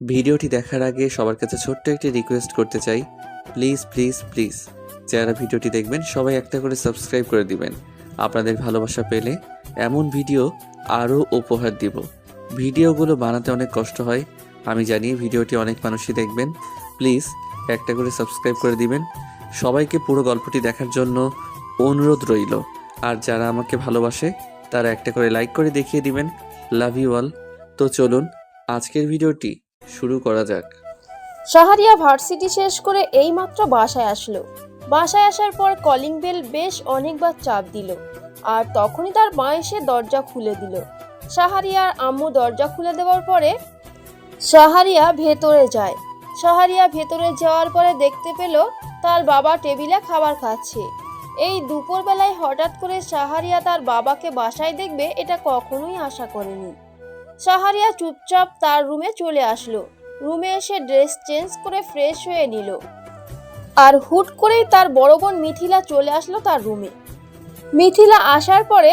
ভিডিওটি দেখার আগে সবার কাছে ছোট্ট একটি রিকোয়েস্ট করতে চাই, প্লিজ প্লিজ প্লিজ যারা ভিডিওটি দেখবেন সবাই একটা করে সাবস্ক্রাইব করে দিবেন। আপনাদের ভালোবাসা পেলে এমন ভিডিও আরও উপহার দিব। ভিডিওগুলো বানাতে অনেক কষ্ট হয়, আমি জানি। ভিডিওটি অনেক মানুষই দেখবেন, প্লিজ একটা করে সাবস্ক্রাইব করে দিবেন। সবাইকে পুরো গল্পটি দেখার জন্য অনুরোধ রইল। আর যারা আমাকে ভালোবাসে তারা একটা করে লাইক করে দেখিয়ে দিবেন। Love you all. তো চলুন আজকের ভিডিওটি শুরু করা যাক। শাহরিয়া ভার্সিটি শেষ করে এইমাত্র বাসায় আসলো। বাসায় আসার পর কলিং বেল বেশ অনেকবার চাপ দিল, আর তখনই তার মা এসে দরজা খুলে দিল। শাহরিয়ার আম্মু দরজা খুলে দেওয়ার পরে শাহরিয়া ভেতরে যায়। শাহরিয়া ভেতরে যাওয়ার পরে দেখতে পেল তার বাবা টেবিলে খাবার খাচ্ছে। এই দুপুরবেলায় হঠাৎ করে শাহরিয়া তার বাবাকে বাসায় দেখবে এটা কখনোই আশা করেনি। শাহরিয়া চুপচাপ তার রুমে চলে আসলো। রুমে এসে ড্রেস চেঞ্জ করে ফ্রেশ হয়ে নিল, আর হুট করেই তার বড় বোন মিথিলা চলে আসলো তার রুমে। মিথিলা আসার পরে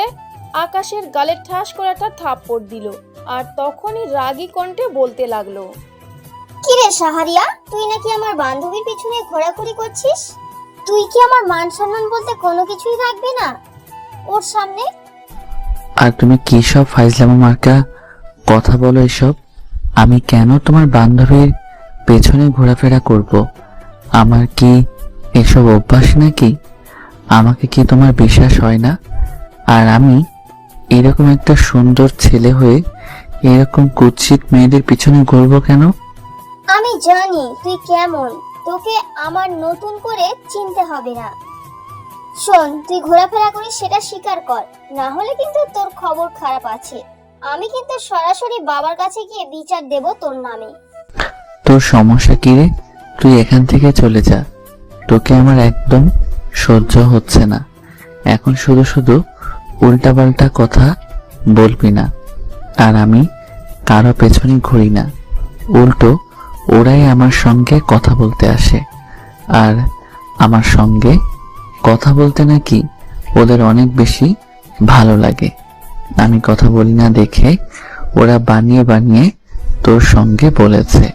আকাশের গালে ঠাস করে একটা থাপ্পড় দিল, আর তখনই রাগী কণ্ঠে বলতে লাগলো, কিরে শাহরিয়া, তুই নাকি আমার বান্ধবীর পিছনে ঘোরাঘুরি করছিস? তুই কি আমার মান সম্মান বলতে কোনো কিছুই রাখবি না ওর সামনে? আর তুমি কি সব ফাইজলামো মার্কা কথা বলো এসব? আমি কেন তোমার বান্ধবীর পেছনে ঘোরাফেরা করব? আমার কি এসব অভ্যাস নাকি? আমাকে কি তোমার বিশ্বাস হয় না? আর আমি এরকম একটা সুন্দর ছেলে হয়ে এরকম কুৎসিত মেয়েদের পিছনে ঘুরবো কেন? আমি জানি তুই কেমন, তোকে আমার নতুন করে চিনতে হবে না। শোন, তুই ঘোরাফেরা করিস সেটা স্বীকার কর, না হলে কিন্তু তোর খবর খারাপ আছে। আমি কিন্তু সরাসরি বাবার কাছে গিয়ে বিচার দেব তোর নামে। তোর সমস্যা কি রে? তুই এখান থেকে চলে যা। তোকে আমার একদম সহ্য হচ্ছে না। এখন শুধু শুধু উল্টাপাল্টা কথা বলবি না। আর আমি কারো পেছনে ঘুরি না, উল্টো ওরাই আমার সঙ্গে কথা বলতে আসে। আর আমার সঙ্গে কথা বলতে নাকি ওদের অনেক বেশি ভালো লাগে। আমি কথা বলি না দেখে ওরা বানিয়ে বানিয়ে তোর সঙ্গে বলেছে।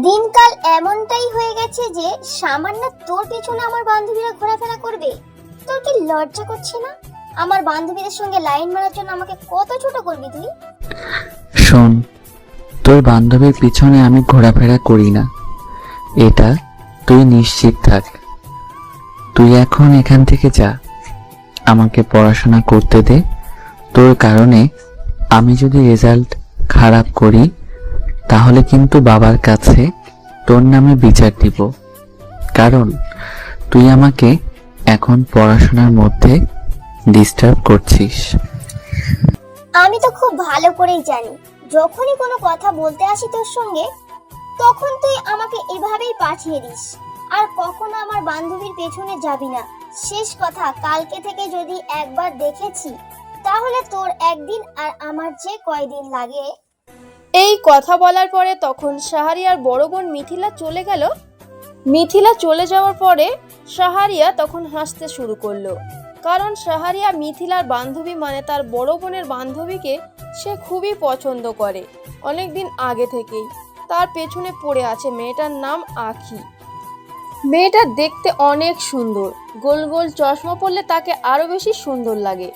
দিনকাল এমনটাই হয়ে গেছে যে সামান্য তোর পেছনে আমার বান্ধবীরা ঘোরাফেরা করবে। তোর কি লজ্জা করছে না? আমার বান্ধবীদের সঙ্গে লাইন মারার জন্য আমাকে কত ছোট করবি তুই? শোন, তোর বান্ধবীর পিছনে আমি ঘোরাফেরা করি না, এটা তুই নিশ্চিত থাক। তুই এখন এখান থেকে যা, আমাকে পড়াশোনা করতে দে। তোর কারণে আমি যদি রেজাল্ট খারাপ করি তাহলে কিন্তু বাবার কাছে তোর নামে বিচার দিব। কারণ তুই আমাকে এখন পড়াশোনার মধ্যে ডিস্টার্ব করছিস। আমি তো খুব ভালো করেই জানি, যখনই কোনো কথা বলতে আসি তোর সঙ্গে তখন তুই আমাকে এভাবেই পাঠিয়ে দিস, আর কখনো আমার বান্ধবীর পেছনে যাবি না। শেষ কথা, কালকে থেকে যদি একবার দেখেছি তাহলে তোর একদিন আর আমার যে কয়দিন লাগে। এই কথা বলার পরে তখন শাহরিয়ার বড় বোন মিথিলা চলে গেল। মিথিলা চলে যাওয়ার পরে শাহরিয়া তখন হাসতে শুরু করলো, কারণ শাহরিয়া মিথিলার বান্ধবী মানে তার বড় বোনের বান্ধবীকে সে খুবই পছন্দ করে। অনেকদিন আগে থেকেই তার পেছনে পড়ে আছে। মেয়েটার নাম আখি। মেয়েটা দেখতে অনেক সুন্দর, গোল গোল চশমা পরলে তাকে আরো বেশি সুন্দর লাগে।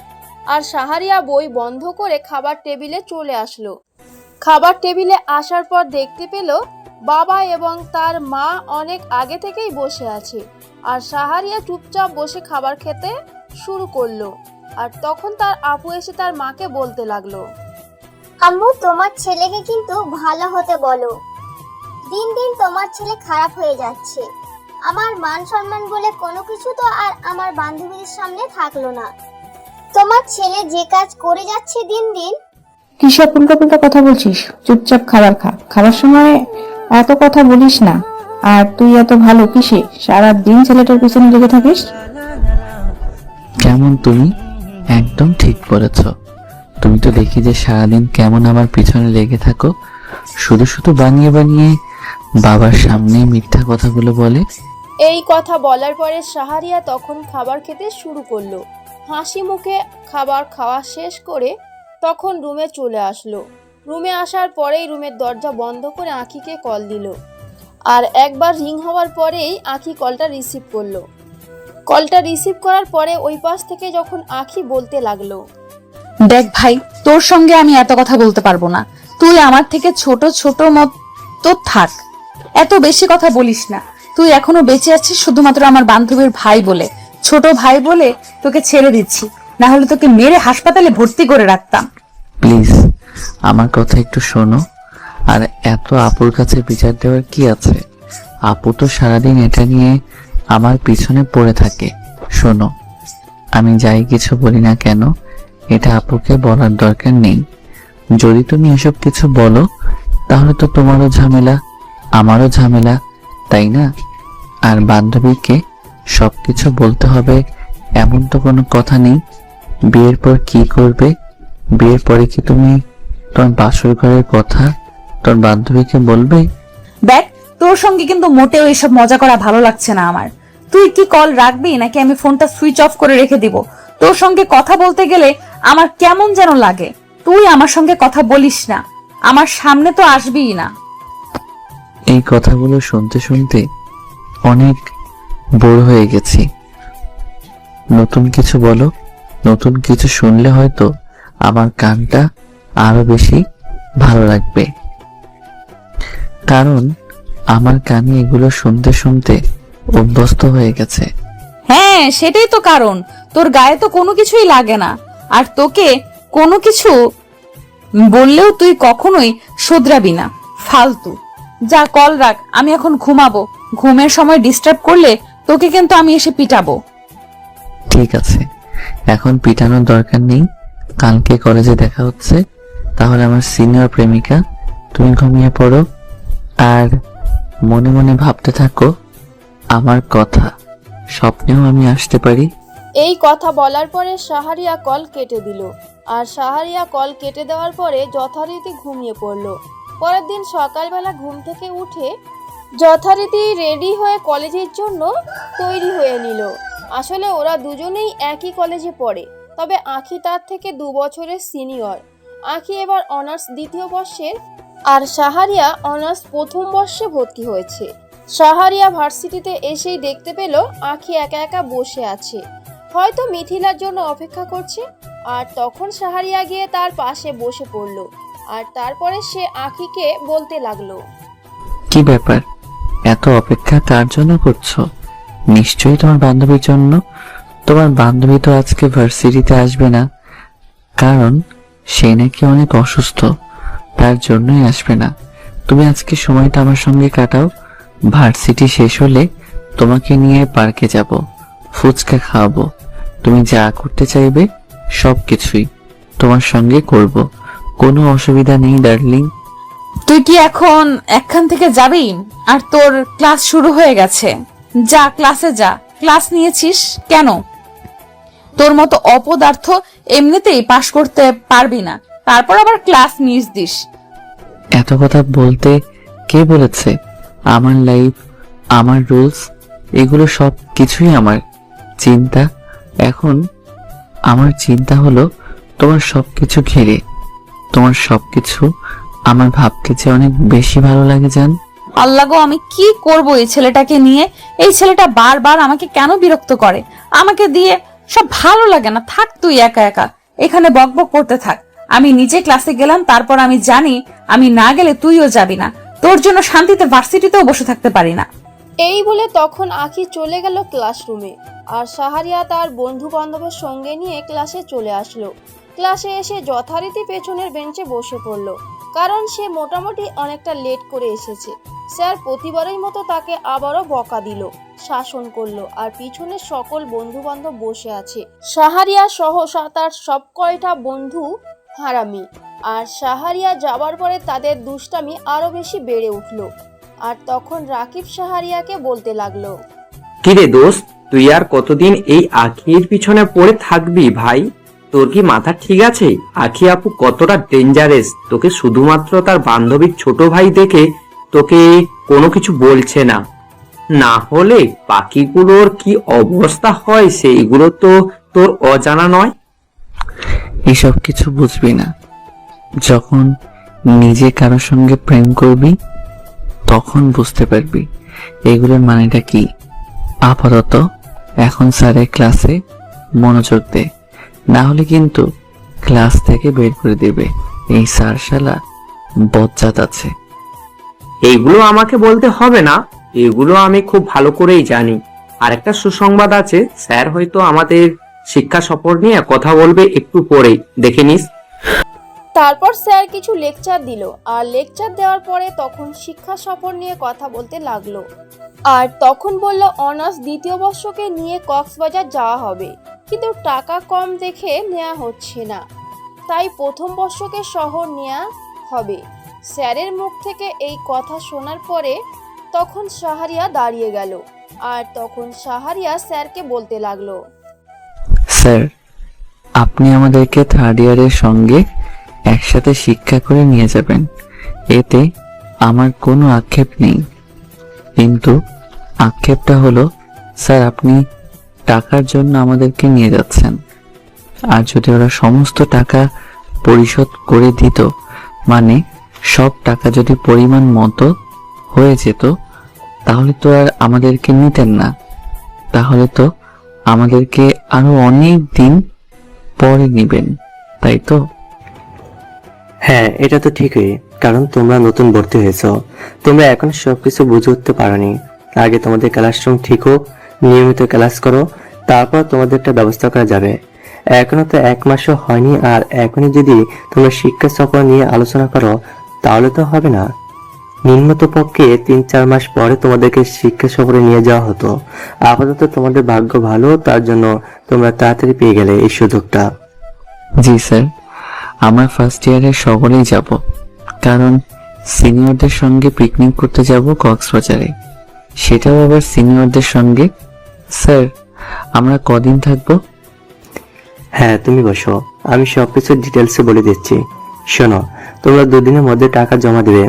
আর শাহরিয়া বই বন্ধ করে খাবার টেবিলে চলে আসলো। খাবার টেবিলে আসার পর দেখতে পেল বাবা এবং তার মা অনেক আগে থেকেই বসে আছে, আর শাহরিয়া চুপচাপ বসে খাবার খেতে শুরু করলো। আর তখন তার আপু এসে তার মাকে বলতে লাগলো, আম্মু, তোমার ছেলেকে কিন্তু ভালো হতে বলো। দিন দিন তোমার ছেলে খারাপ হয়ে যাচ্ছে। আমার মান সম্মান বলে কোনো কিছু তো আর আমার বান্ধবীদের সামনে থাকলো না। তোমার ছেলে যে কাজ করে যাচ্ছে দিন দিন। কিসব উল্টো কথা বলছিস? চুপচাপ খাবার খা। খাবার সময় এত কথা বলিস না। আর তুই এত ভালো কিসে সারা দিন ছেলেটার পিছনে লেগে থাকিস? কেমন তুমি? একদম ঠিক বলেছ। তুমি তো দেখি যে সারাদিন কেমন আমার পিছনে লেগে থাকো, শুধু শুধু বানিয়ে বানিয়ে বাবার সামনে মিথ্যা কথাগুলো বলে। এই কথা বলার পরে শাহরিয়া তখন খাবার খেতে শুরু করলো। হাসি মুখে খাবার খাওয়া শেষ করে তখন রুমে চলে আসলো। রুমে আসার পরেই রুমের দরজা বন্ধ করে আঁখিকে কল দিল। আর একবার রিং হওয়ার পরেই আঁখি কলটা রিসিভ করলো। কলটা রিসিভ করার পরে ওই পাশ থেকে যখন আঁখি বলতে লাগলো, দেখ ভাই, তোর সঙ্গে আমি এত কথা বলতে পারবো না। তুই আমার থেকে ছোট ছোট মতো থাক, এত বেশি কথা বলিস না। তুই এখনো বেঁচে আছিস শুধুমাত্র আমার বান্ধবীর ভাই বলে, ছোট ভাই বলে তোকে ছেড়ে দিচ্ছি, না হলে তোকে মেরে হাসপাতালে ভর্তি করে রাখতাম। প্লিজ আমার কথা একটু শোনো। আর এত আপুর কাছে বিচার দেওয়ার কি আছে? আপু তো সারাদিন এটা নিয়ে আমার পিছনে পড়ে থাকে। শোনো, আমি যাই কিছু বলি না কেন, এটা আপুকে বলার দরকার নেই। যদি তুমি এসব কিছু বলো তাহলে তো তোমারও ঝামেলা, আমারও ঝামেলা, তাই না? আর বান্ধবীকে সবকিছু বলতে হবে এমন তো কোনো কথা নেই। বিয়ের পর কি করবে? বিয়ের পরে কি তুমি তোমার বাসর ঘরের কথা তোর বান্ধবীকে বলবে? দেখ, তোর সঙ্গে কিন্তু মোটেও এইসব মজা করা ভালো লাগছে না আমার। তুই কি কল রাখবি নাকি আমি ফোনটা সুইচ অফ করে রেখে দিব? তোর সঙ্গে কথা বলতে গেলে আমার কেমন যেন লাগে। তুই আমার সঙ্গে কথা বলিস না, আমার সামনে তো আসবিই না। এই কথাগুলো শুনতে শুনতে অনেক বোর হয়ে গেছি। নতুন কিছু বলো, নতুন কিছু শুনলে হয়তো আমার কানটা আরো বেশি ভালো লাগবে, কারণ আমার কানে এগুলো শুনতে শুনতে অভ্যস্ত হয়ে গেছে। হ্যাঁ, সেটাই তো কারণ। তোর গায়ে তো কোনো কিছুই লাগে না, আর তোকে কোনো কিছু বললেও তুই কখনোই শোধরাবি না। ফালতু। যা, কল রাখ, আমি এখন ঘুমাবো। ঘুমের সময় ডিস্টার্ব করলে তোকে কিন্তু আমি এসে পিটাবো। ঠিক আছে, এখন পিটানোর দরকার নেই। কালকে কলেজে দেখা হচ্ছে। তাহলে আমার সিনিয়র প্রেমিকা, তুমি ঘুমিয়ে পড়ো আর মনে মনে ভাবতে থাকো আমার কথা, স্বপ্নেও আমি আসতে পারি। এই কথা বলার পরে শাহরিয়া কল কেটে দিল। আর শাহরিয়া কল কেটে দেওয়ার পরে যথারীতি ঘুমিয়ে পড়ল। পরের দিন সকালবেলা ঘুম থেকে উঠে যথারীতি রেডি হয়ে কলেজের জন্য তৈরি হয়ে নিল। আসলে ওরা দুজনেই একই কলেজে পড়ে, তবে আঁখি তার থেকে 2 বছরের সিনিয়র। আঁখি এবার অনার্স 2য় বর্ষের আর শাহরিয়া অনার্স 1ম বর্ষে ভর্তি হয়েছে। শাহরিয়া ভার্সিটিতে এসেই দেখতে পেল আঁখি একা একা বসে আছে, হয়তো মিথিলার জন্য অপেক্ষা করছে। আর তখন শাহরিয়া গিয়ে তার পাশে বসে পড়ল। আর তারপরে সে আঁখিকে বলতে লাগলো, কি ব্যাপার, এত অপেক্ষা কার জন্য করছো? নিশ্চয়ই তোমার বান্ধবীর জন্য। তোমার বান্ধবী তো আজকে ভার্সিটিতে আসবে না, কারণ সে নাকি অনেক অসুস্থ, তার জন্যই আসবে না। তুমি আজকে সময়টা আমার সঙ্গে কাটাও। ভার্সিটি শেষ হলে তোমাকে নিয়ে পার্কে যাব, ফুচকা খাওয়াবো। তুমি যা করতে চাইবে সবকিছুই তোমার সঙ্গে করব, কোনো অসুবিধা নেই ডার্লিং। তুই কি এখন এখান থেকে যাবি? আর তোর ক্লাস শুরু হয়ে গেছে, যা ক্লাসে যা। ক্লাস নিয়েছিস কেন? তোর মতো অপদার্থ এমনিতেই পাশ করতে পারবি না, তারপর আবার ক্লাস মিস দিস। এত কথা বলতে কে বলেছে? আমার লাইফ, আমার রুলস, এগুলো সব কিছুই আমার চিন্তা। এখন আমার চিন্তা হলো তোমার সবকিছু ঘিরে। তোমার সবকিছু আমার ভাবতে যে অনেক বেশি ভালো লাগে জান। আল্লাহ গো, আমি কি করব এই ছেলেটাকে নিয়ে? এই ছেলেটা বারবার আমাকে কেন বিরক্ত করে? আমাকে দিয়ে সব ভালো লাগে না। থাক তুই একা একা এখানে বকবক করতে থাক। আমি নিজে ক্লাসে গেলাম, তারপর আমি জানি আমি না গেলে তুইও যাবি না। তোর জন্য শান্তিতে ভার্সিটিতেও বসে থাকতে পারি না। এই বলে তখন আঁখি চলে গেল ক্লাসরুমে। আর শাহরিয়া তার বন্ধু বান্ধবের সঙ্গে নিয়ে ক্লাসে চলে আসলো। ক্লাসে এসে যথারীতি পেছনের বেঞ্চে বসে পড়ল, কারণ সে মোটামুটি অনেকটা লেট করে এসেছে। স্যার প্রতিবারের মতো তাকে আবারও বকা দিল, শাসন করলো। আর পিছনে সকল বন্ধু বান্ধব বসে আছে। শাহরিয়া সহ তার সব কয়টা বন্ধু হারামি। আর শাহরিয়া যাবার পরে তাদের দুষ্টামি আরো বেশি বেড়ে উঠলো। আর তখন রাকিব শাহরিয়াকে বলতে লাগলো, কিরে দোস্ত, তুই আর কতদিন এই আখির পিছনে পড়ে থাকবি ভাই? তোর কি মাথা ঠিক আছে? আখি আপু কতটা ডেঞ্জারাস, তোকে শুধুমাত্র তার বান্ধবীর ছোট ভাই দেখে তোকে কোনো কিছু বলছে না, না হলে বাকিগুলোর কি অবস্থা হয় সেইগুলো তো তোর অজানা নয়। এসব কিছু বুঝবি না। যখন নিজে কারোর সঙ্গে প্রেম করবি, তখন বুঝতে পারবি এগুলোর মানেটা কি। আপাতত এখন স্যারের ক্লাসে মনোযোগ দে, না হলে কিন্তু ক্লাস থেকে বের করে দেবে। এই স্যার শালা বজ্জাত আছে। এইগুলো আমাকে বলতে হবে না, এগুলো আমি খুব ভালো করেই জানি। আর একটা সুসংবাদ আছে, স্যার হয়তো আমাদের শিক্ষা সফর নিয়ে কথা বলবে একটু পরেই, দেখে নিস। তারপর স্যার কিছু লেকচার দিল, আর লেকচার দেওয়ার পরে তখন শিক্ষা সফর নিয়ে কথা বলতে লাগলো। আর তখন বলল অনার্স দ্বিতীয় বর্ষকে নিয়ে কক্সবাজার যাওয়া হবে, কিন্তু টাকা কম দেখে নেওয়া হচ্ছে না, তাই প্রথম বর্ষকে শহর নেওয়া হবে। স্যারের মুখ থেকে এই কথা শোনার পরে তখন শাহরিয়া দাঁড়িয়ে গেল, আর তখন শাহরিয়া স্যারকে বলতে লাগলো, স্যার, আপনি আমাদেরকে থার্ড ইয়ারের সঙ্গে একসাথে শিক্ষা করে নিয়ে যাবেন, এতে আমার কোনো আক্ষেপ নেই। কিন্তু আক্ষেপটা হলো স্যার, আপনি টাকার জন্য আমাদেরকে নিয়ে যাচ্ছেন। আর যদি ওরা সমস্ত টাকা পরিশোধ করে দিত, মানে সব টাকা যদি পরিমাণ মতো হয়ে যেত, তাহলে তো আর আমাদেরকে নিতেন না। তাহলে তো আমাদেরকে আরো অনেক দিন পরে নিবেন, তাই তো? হ্যাঁ, এটা তো ঠিকই, কারণ তোমরা নতুন ভর্তি হয়েছো, তোমরা এখন সবকিছু বুঝে উঠতে পারোনি। আগে তোমাদের ক্লাসরুম ঠিক হোক, নিয়মিত ক্লাস করো, তারপর তোমাদের একটা ব্যবস্থা করা যাবে। এখনো তো 1 মাসও হয়নি, আর এখনই যদি তোমরা শিক্ষা সফর নিয়ে আলোচনা করো তাহলে তো হবে না। নিম্নত পক্ষে 3-4 মাস পরে তোমাদেরকে শিক্ষা সফরে নিয়ে যাওয়া হতো। আপাতত তোমাদের ভাগ্য ভালো, তার জন্য তোমরা তাড়াতাড়ি পেয়ে গেলে এই সুযোগটা। জি স্যার, আমার ফার্স্ট ইয়ারে সকলেই যাব, কারণ সিনিয়রদের সঙ্গে পিকনিক করতে যাব কক্সবাজারে, সেটাও আবার সিনিয়রদের সঙ্গে। স্যার, আমরা কদিন থাকবো? হ্যাঁ, তুমি বসো, আমি সবকিছু ডিটেলসে বলে দিচ্ছি। শোনো, তোমরা 2 দিনের মধ্যে টাকা জমা দেবে,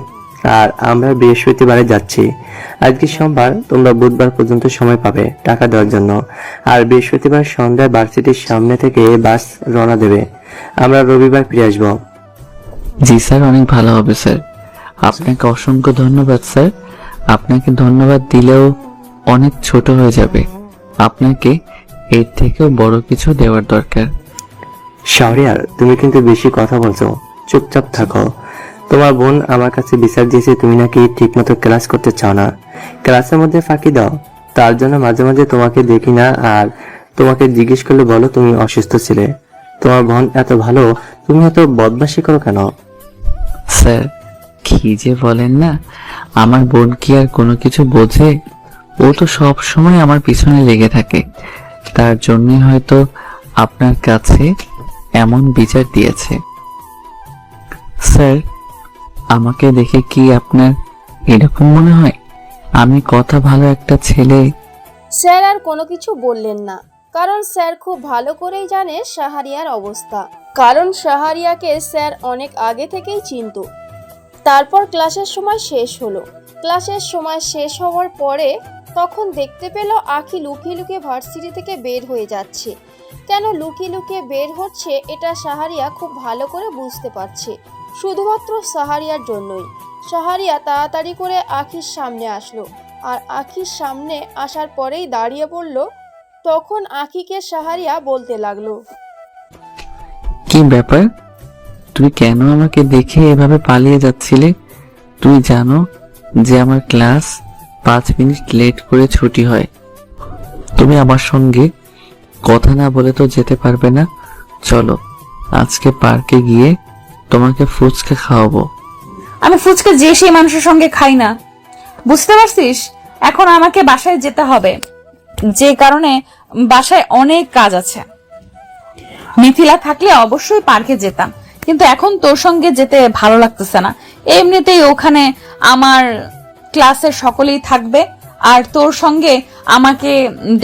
আর আমরা বৃহস্পতিবারে যাচ্ছি। আজকে সোমবার, তোমরা বুধবার পর্যন্ত সময় পাবে টাকা দেওয়ার জন্য। আর বৃহস্পতিবার সন্ধ্যায় ভার্সিটির সামনে থেকে বাস রওনা দেবে। আমরা রবিবার ফিরে আসবো। জি স্যার, অনেক ভালো হবে স্যার। আপনাকে অসংখ্য ধন্যবাদ স্যার। আপনাকে ধন্যবাদ দিলেও অনেক ছোট হয়ে যাবে, আপনাকে এর থেকেও বড় কিছু দেওয়ার দরকার। শাহরিয়ার, তুমি কিন্তু বেশি কথা বলছো, চুপচাপ থাকো। তোমার বোন আমার কাছে বিচার দিয়েছে তুমি নাকি ঠিকমতো ক্লাস করতে চাও না, ক্লাসের মধ্যে ফাঁকি দাও। তার জন্য মাঝে মাঝে তোমাকে দেখি না, আর তোমাকে জিজ্ঞেস করলে বলো তুমি অসুস্থ ছিলে। তোমার বোন এত ভালো, তুমি এত বদমাশি করো কেন? স্যার, কি যে বলেন না, আমার বোন কি আর কোনো কিছু বোঝে? ও তো সব সময় আমার পিছনে লেগে থাকে, তার জন্যই হয়তো আপনার কাছে এমন বিচার দিয়েছে। স্যার, আমাকে দেখে কি আপনার এরকম মনে হয় আমি কথা ভালো একটা ছেলে? স্যার আর কোনো কিছু বললেন না, কারণ স্যার খুব ভালো করেই জানে শাহরিয়ার অবস্থা, কারণ শাহরিয়াকে স্যার অনেক আগে থেকেই চিনত। তারপর ক্লাসের সময় শেষ হলো। ক্লাসের সময় শেষ হওয়ার পরে তখন দেখতে পেল আখি লুকিয়ে লুকিয়ে ভার্সিটি থেকে বের হয়ে যাচ্ছে। কেন লুকিয়ে লুকিয়ে বের হচ্ছে এটা শাহরিয়া খুব ভালো করে বুঝতে পারছে, শুধুমাত্র শাহরিয়ার জন্যই। শাহরিয়া তাড়াতাড়ি করে আখির সামনে আসলো, আর আখির সামনে আসার পরেই দাঁড়িয়ে পড়ল। তখন আখিকে শাহরিয়া বলতে লাগলো, কি ব্যাপার, তুই কেন আমাকে দেখে এভাবে পালিয়ে যাচ্ছিলে? তুই জানো যে আমার ক্লাস 5 মিনিট লেট করে ছুটি হয়। তুমি আমার সঙ্গে কথা না বলে তো যেতে পারবে না। চলো আজকে পার্কে গিয়ে তোমাকে ফুচকা খাওয়াবো। আমি ফুচকা যে সেই মানুষের সঙ্গে খাই না, বুঝতে পারছিস? এখন আমাকে বাসায় যেতে হবে, যে কারণে বাসায় অনেক কাজ আছে। মিথিলা থাকলে অবশ্যই পার্কে যেতাম, কিন্তু এখন তোর সঙ্গে যেতে ভালো লাগতেছে না। এমনিতেই ওখানে আমার ক্লাসের সকলেই থাকবে, আর তোর সঙ্গে আমাকে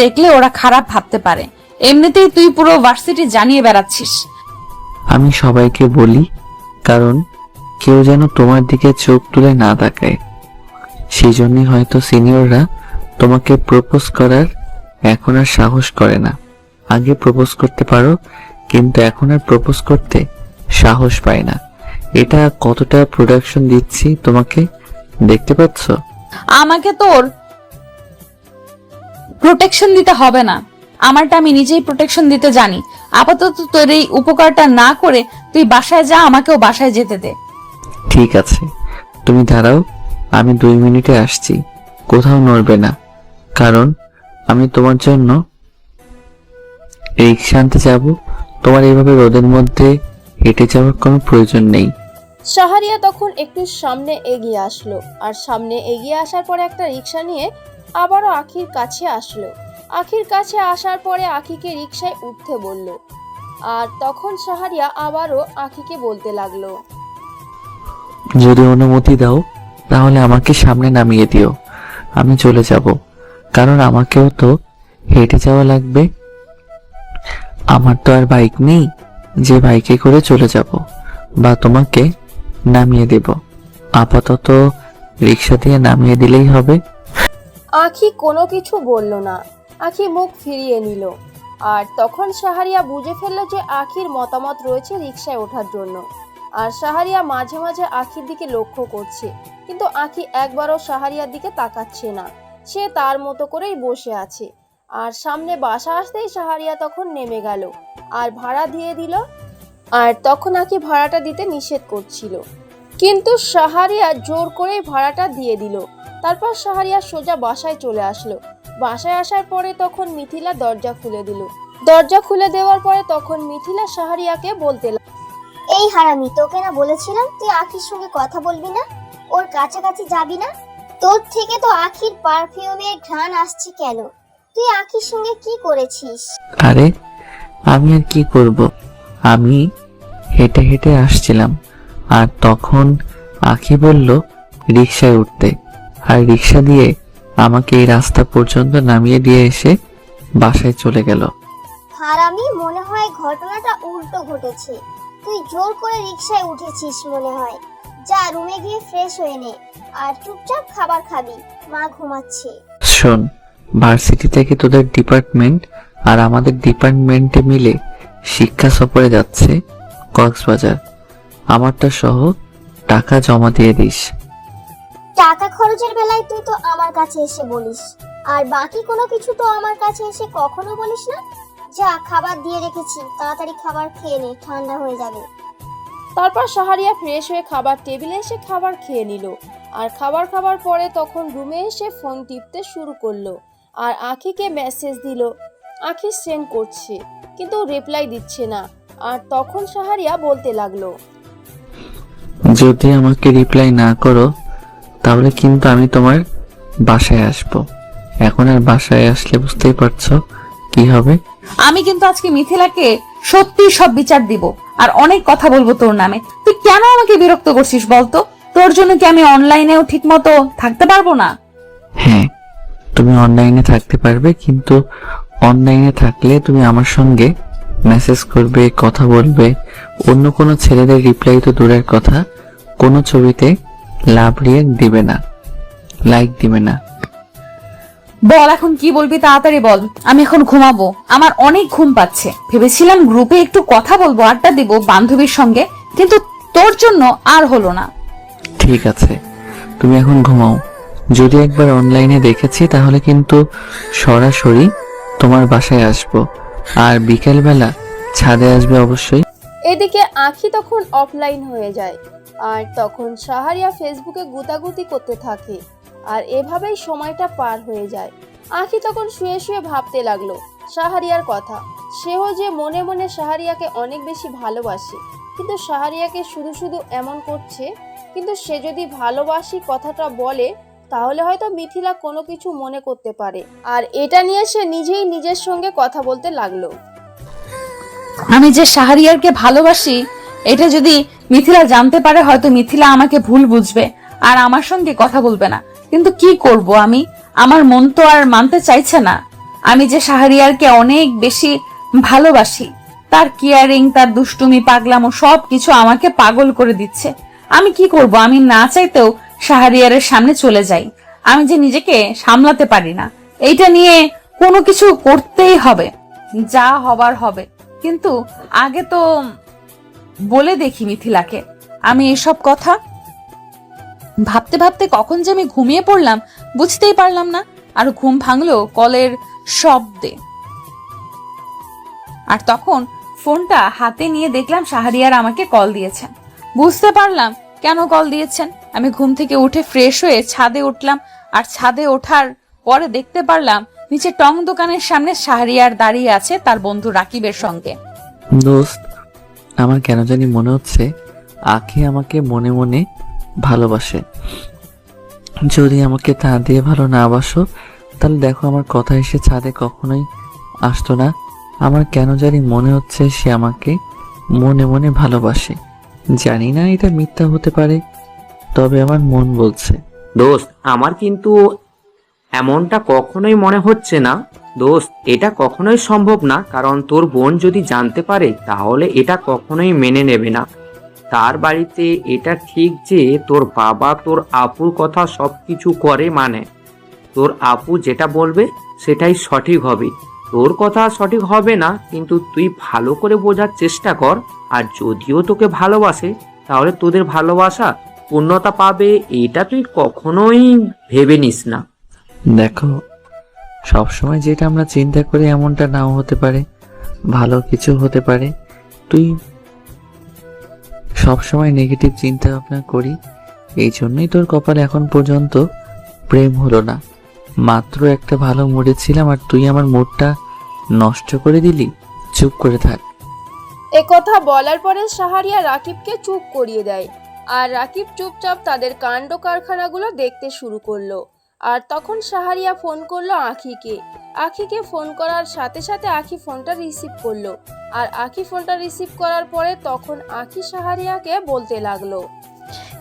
দেখলে ওরা খারাপ ভাবতে পারে। এমনিতেই তুই পুরো ভার্সিটি জানিয়ে বেড়াচ্ছিস। আমি সবাইকে বলি, কারণ কেউ যেন তোমার দিকে চোখ তুলে না তাকায়। সেই জন্যই হয়তো সিনিয়ররা তোমাকে প্রপোজ করার এখন আর সাহস করে না। আগে প্রপোজ করতে পারো, কিন্তু এখন আর প্রপোজ করতে সাহস পায় না। এটা কতটা প্রোডাকশন দিচ্ছি তোমাকে, দেখতে পাচ্ছ? আমাকে তোর প্রোটেকশন দিতে হবে না, আমারটা আমি নিজেই প্রোটেকশন দিতে জানি। আপাতত তোর এই উপকারটা না করে তুই বাসায় যা, আমাকেও বাসায় যেতে দে। ঠিক আছে, তুমি দাঁড়াও, আমি 2 মিনিটে আসছি। কোথাও নড়বে না, কারণ আমি তোমার জন্য রিক্সা আনতে যাব। তোমার এইভাবে রোদের মধ্যে হেঁটে যাওয়ার কোনো প্রয়োজন নেই। শাহরিয়া তখন একটু সামনে এগিয়ে আসলো, আর সামনে এগিয়ে আসার পরে একটা রিক্সা নিয়ে আবারও আখির কাছে আসলো। আখির কাছে আসার পরে আখিকে রিক্সায় উঠতে বলল, আর তখন শাহরিয়া আবারও আখিকে বলতে লাগলো, যদি অনুমতি দাও তাহলে আমাকে সামনে নামিয়ে দিও, আমি চলে যাব, কারণ আমাকেও তো হেঁটে যাওয়া লাগবে। আমার তো আর বাইক নেই যে বাইকে করে চলে যাব বা তোমাকে নামিয়ে দেব। আপাতত রিক্সা দিয়ে নামিয়ে দিলেই হবে। আখি কোনো কিছু বলল না, আখি মুখ ফিরিয়ে নিল। আর তখন শাহরিয়া বুঝে ফেলল যে আখির মতামত রয়েছে রিক্সায় ওঠার জন্য। আর শাহরিয়া মাঝে মাঝে আখির দিকে লক্ষ্য করছে, কিন্তু আখি একবারও শাহরিয়ার দিকে তাকাচ্ছে না, সে তার মতো করেই বসে আছে। আর সামনে বাসা আসতেই শাহরিয়া তখন নেমে গেল আর ভাড়া দিয়ে দিল। আর তখন আখি ভাড়াটা দিতে নিষেধ করছিল, কিন্তু শাহরিয়া জোর করেই ভাড়াটা দিয়ে দিল। তারপর শাহরিয়া সোজা বাসায় চলে আসলো। বাসায় আসার পরে তখন মিথিলা দরজা খুলে দিল। দরজা খুলে দেওয়ার পরে তখন মিথিলা শাহরিয়াকে বলতে এই হারামি, তোকে না বলেছিলাম তুই আখির সঙ্গে কথা বলবি না, ওর কাছাকাছি যাবি না? তোর থেকে তো আখির পারফিউমের ঘ্রাণ আসছে কেন? তুই আখির সঙ্গে কি করেছিস? আরে আমি আর কি করব, আমি হেঁটে হেঁটে আসছিলাম, আর তখন আখি বলল রিক্সায় উঠতে, আর রিক্সা দিয়ে আমাকে এই রাস্তা পর্যন্ত নামিয়ে দিয়ে এসে বাসায় চলে গেল। হারামি, মনে হয় ঘটনাটা উল্টো ঘটেছে। তুই জোর করে রিকশায় উঠেছিস মনে হয়। যা রুমে গিয়ে ফ্রেশ হয়ে নে, আর চুপচাপ খাবার খাবি, মা ঘুমাচ্ছে। শোন, ভার্সিটি থেকে তোদের ডিপার্টমেন্ট আর আমাদের ডিপার্টমেন্টে মিলে শিক্ষা সফরে যাচ্ছে কক্সবাজার। আমারটা সহ টাকা জমা দিয়ে দিস। টাকা খরচের বেলায় তুই তো আমার কাছে এসে বলিস, আর বাকি কোনো কিছু তো আমার কাছে এসে কখনো বলিস না। যা, খাবার দিয়ে রেখেছি, তাড়াতাড়ি খাবার খেয়ে নে, ঠান্ডা হয়ে যাবে। তারপর শাহরিয়া ফ্রেশ হয়ে খাবার টেবিলে এসে খাবার খেয়ে নিল। আর খাবার খাবার পরে তখন রুমে এসে ফোন টিপতে শুরু করলো, আর আখিকে মেসেজ দিল। আখি সেন্ড করছে, কিন্তু রিপ্লাই দিচ্ছে না। আর তখন শাহরিয়া বলতে লাগলো, যদি আমাকে রিপ্লাই না করো তাহলে কিন্তু আমি তোমার বাসায় আসব। এখন আর বাসায় আসলে বুঝতেই পারছো কি হবে। আমি কিন্তু আজকে মিথিলাকে সত্যি সব বিচার দিব, আর অনেক কথা বলবো তোর নামে। তুই কেন আমাকে বিরক্ত করছিস বলতো? তোর জন্য কি আমি অনলাইনেও ঠিক মতো থাকতে পারবো না? হ্যাঁ, তুমি অনলাইনে থাকতে পারবে, কিন্তু অনলাইনে থাকলে তুমি আমার সঙ্গে মেসেজ করবে, কথা বলবে। অন্য কোনো ছেলেদের রিপ্লাই তো দূরের কথা, কোনো ছবিতে লাভ রিয়েক্ট দিবে না, লাইক দিবে না। বল এখন কি বলবি, তাড়াতাড়ি বল। আমি এখন ঘুমাবো, আমার অনেক ঘুম পাচ্ছে। ভেবেছিলাম গ্রুপে একটু কথা বলবো, আড্ডা দিব বান্ধবীর সঙ্গে, কিন্তু তোর জন্য আর হলো না। ঠিক আছে, তুমি এখন ঘুমাও। যদি একবার অনলাইনে দেখেছি তাহলে কিন্তু সরাসরি তোমার বাসায় আসবো, আর বিকেলবেলা ছাদে আসবে অবশ্যই। এদিকে আখি তখন অফলাইন হয়ে যায়। আর তখন শাহরিয়া ফেসবুকে গুতাগুতি করতে থাকে, আর এভাবেই সময়টা পার হয়ে যায়। আখি তখন শুয়ে শুয়ে ভাবতে লাগলো শাহরিয়ার কথা। সেও যে মনে মনে শাহরিয়াকে অনেক বেশি ভালোবাসে, কিন্তু শাহরিয়াকে শুধু শুধু এমন করছে। কিন্তু সে যদি ভালোবাসি কথাটা বলে, তাহলে হয়তো মিথিলা কোনো কিছু মনে করতে পারে। আর এটা নিয়ে সে নিজেই নিজের সঙ্গে কথা বলতে লাগলো। আমি যে শাহরিয়ারকে ভালোবাসি এটা যদি মিথিলা জানতে পারে, হয়তো মিথিলা আমাকে ভুল বুঝবে আর আমার সঙ্গে কথা বলবে না। কিন্তু কি করব আমি, আমার মন তো আর মানতে চাইছে না। আমি যে শাহরিয়ারকে অনেক বেশি ভালোবাসি, তার কেয়ারিং, তার দুষ্টুমি, পাগলামো সবকিছু আমাকে পাগল করে দিচ্ছে। আমি কি করব, আমি না চাইতেও শাহরিয়ারের সামনে চলে যাই। আমি যে নিজেকে সামলাতে পারি না, এইটা নিয়ে কোনো কিছু করতেই হবে, যা হবার হবে। কিন্তু আগে তো বলে দেখি মিথিলাকে, আমি এসব কথা ভাবতে ভাবতে কখন যে আমি ঘুমিয়ে পড়লাম বুঝতেই পারলাম না। আর ঘুম ভাঙলো কলের শব্দে। আর তখন ফোনটা হাতে নিয়ে দেখলাম শাহরিয়ার আমাকে কল দিয়েছেন। বুঝতে পারলাম কেন কল দিয়েছেন। আমি ঘুম থেকে উঠে ফ্রেশ হয়ে ছাদে উঠলাম। আর ছাদে ওঠার পরে দেখতে পারলাম নিচে টং দোকানের সামনে শাহরিয়ার দাঁড়িয়ে আছে তার বন্ধু রাকিবের সঙ্গে। দোস্ত, আমার কেন জানি মনে হচ্ছে আখি আমাকে মনে মনে ভালোবাসে। যদি আমাকে তা দিয়ে ভালো না বাসো তাহলে দেখো আমার কথা এসে ছাদে কখনোই আসতো না। আমার কেন জানি মনে হচ্ছে সে আমাকে মনে মনে ভালোবাসে। জানি না এটা মিথ্যা হতে পারে, তবে আমার মন বলছে। দোস্ত, আমার কিন্তু এমনটা কখনোই মনে হচ্ছে না। দোস্ত, এটা কখনোই সম্ভব না, কারণ তোর বোন যদি জানতে পারে তাহলে এটা কখনোই মেনে নেবে না। তার বাড়িতে এটা ঠিক যে তোর বাবা তোর আপুর কথা সবকিছু করে, মানে তোর আপু যেটা বলবে সেটাই সঠিক হবে। তোর কথা সঠিক হবে না, কিন্তু তুই ভালো করে বোঝার চেষ্টা কর। আর যদিও তোকে ভালোবাসে তাহলে তোদের ভালোবাসা পূর্ণতা পাবে, এটা তুই কখনোই ভেবে নিস না। দেখো, সবসময় যেটা আমরা চিন্তা করি এমনটা নাও হতে পারে, ভালো কিছু হতে পারে। তুই সবসময় নেগেটিভ চিন্তা ভাবনা করি, এই জন্যই তোর কপালে এখন পর্যন্ত প্রেম হলো না। মাত্র একটা ভালো মুডে ছিলাম আর তুই আমার মুডটা নষ্ট করে দিলি। চুপ করে থাক। একথা বলার পরে শাহরিয়া রাকিবকে চুপ করিয়ে দেয়। আর রাকিব চুপচাপ তাদের কাণ্ড কারখানাগুলো দেখতে শুরু করলো। আর তখন শাহরিয়া ফোন করলো আখিকে। আখিকে ফোন করার সাথে সাথে আখি ফোনটা রিসিভ করলো। আর আখি ফোনটা রিসিভ করার পরে তখন আখি শাহরিয়াকে বলতে লাগলো,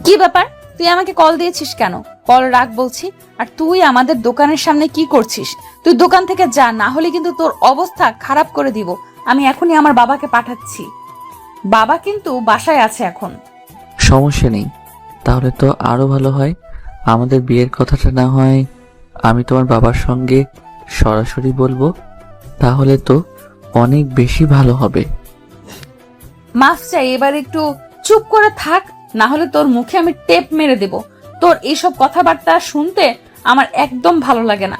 কি ব্যাপার, তুই আমাকে কল দিয়েছিস কেন? কল রাখ বলছি। আর তুই আমাদের দোকানের সামনে কি করছিস? তুই দোকান থেকে যা, না হলে কিন্তু তোর অবস্থা খারাপ করে দিব। আমি এখনই আমার বাবাকে পাঠাচ্ছি। বাবা কিন্তু বাসায় আছে এখন। সমস্যা নেই, তাহলে তো আরো ভালো হয়। আমাদের বিয়ের কথাটা না হয় আমি তোমার বাবার সঙ্গে সরাসরি বলবো, তাহলে তো অনেক বেশি ভালো হবে। মাফ চাই, এবার একটু চুপ করে থাক, না হলে তোর মুখে আমি টেপ মেরে দেব। তোর এইসব কথাবার্তা শুনতে আমার একদম ভালো লাগে না।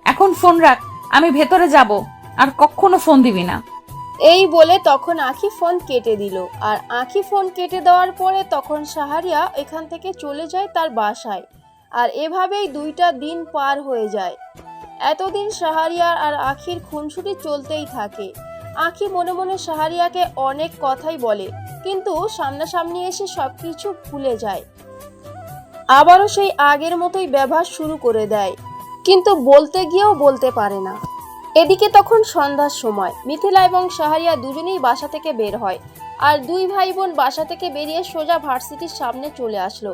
এখন ফোন রাখ, আমি ভেতরে যাব, আর কখনো ফোন দিবি না। এই বলে তখন আখি ফোন কেটে দিল। আর আখি ফোন কেটে দেওয়ার পরে তখন শাহরিয়া এখান থেকে চলে যায় তার বাসায়। আর এভাবেই 2টা দিন পার হয়ে যায়। এতদিন শাহরিয়ার আর আখির খুনসুটি চলতেই থাকে। আখি মনে মনে শাহরিয়াকে অনেক কথাই বলে, কিন্তু সামনাসামনি এসে সবকিছু ভুলে যায়। আবারও সেই আগের মতোই ব্যবহার শুরু করে দেয়, কিন্তু বলতে গিয়েও বলতে পারে না। এদিকে তখন সন্ধ্যার সময় মিথিলা এবং শাহরিয়া দুজনেই বাসা থেকে বের হয়। আর 2 ভাই বোন বাসা থেকে বেরিয়ে সোজা ভার্সিটির সামনে চলে আসলো।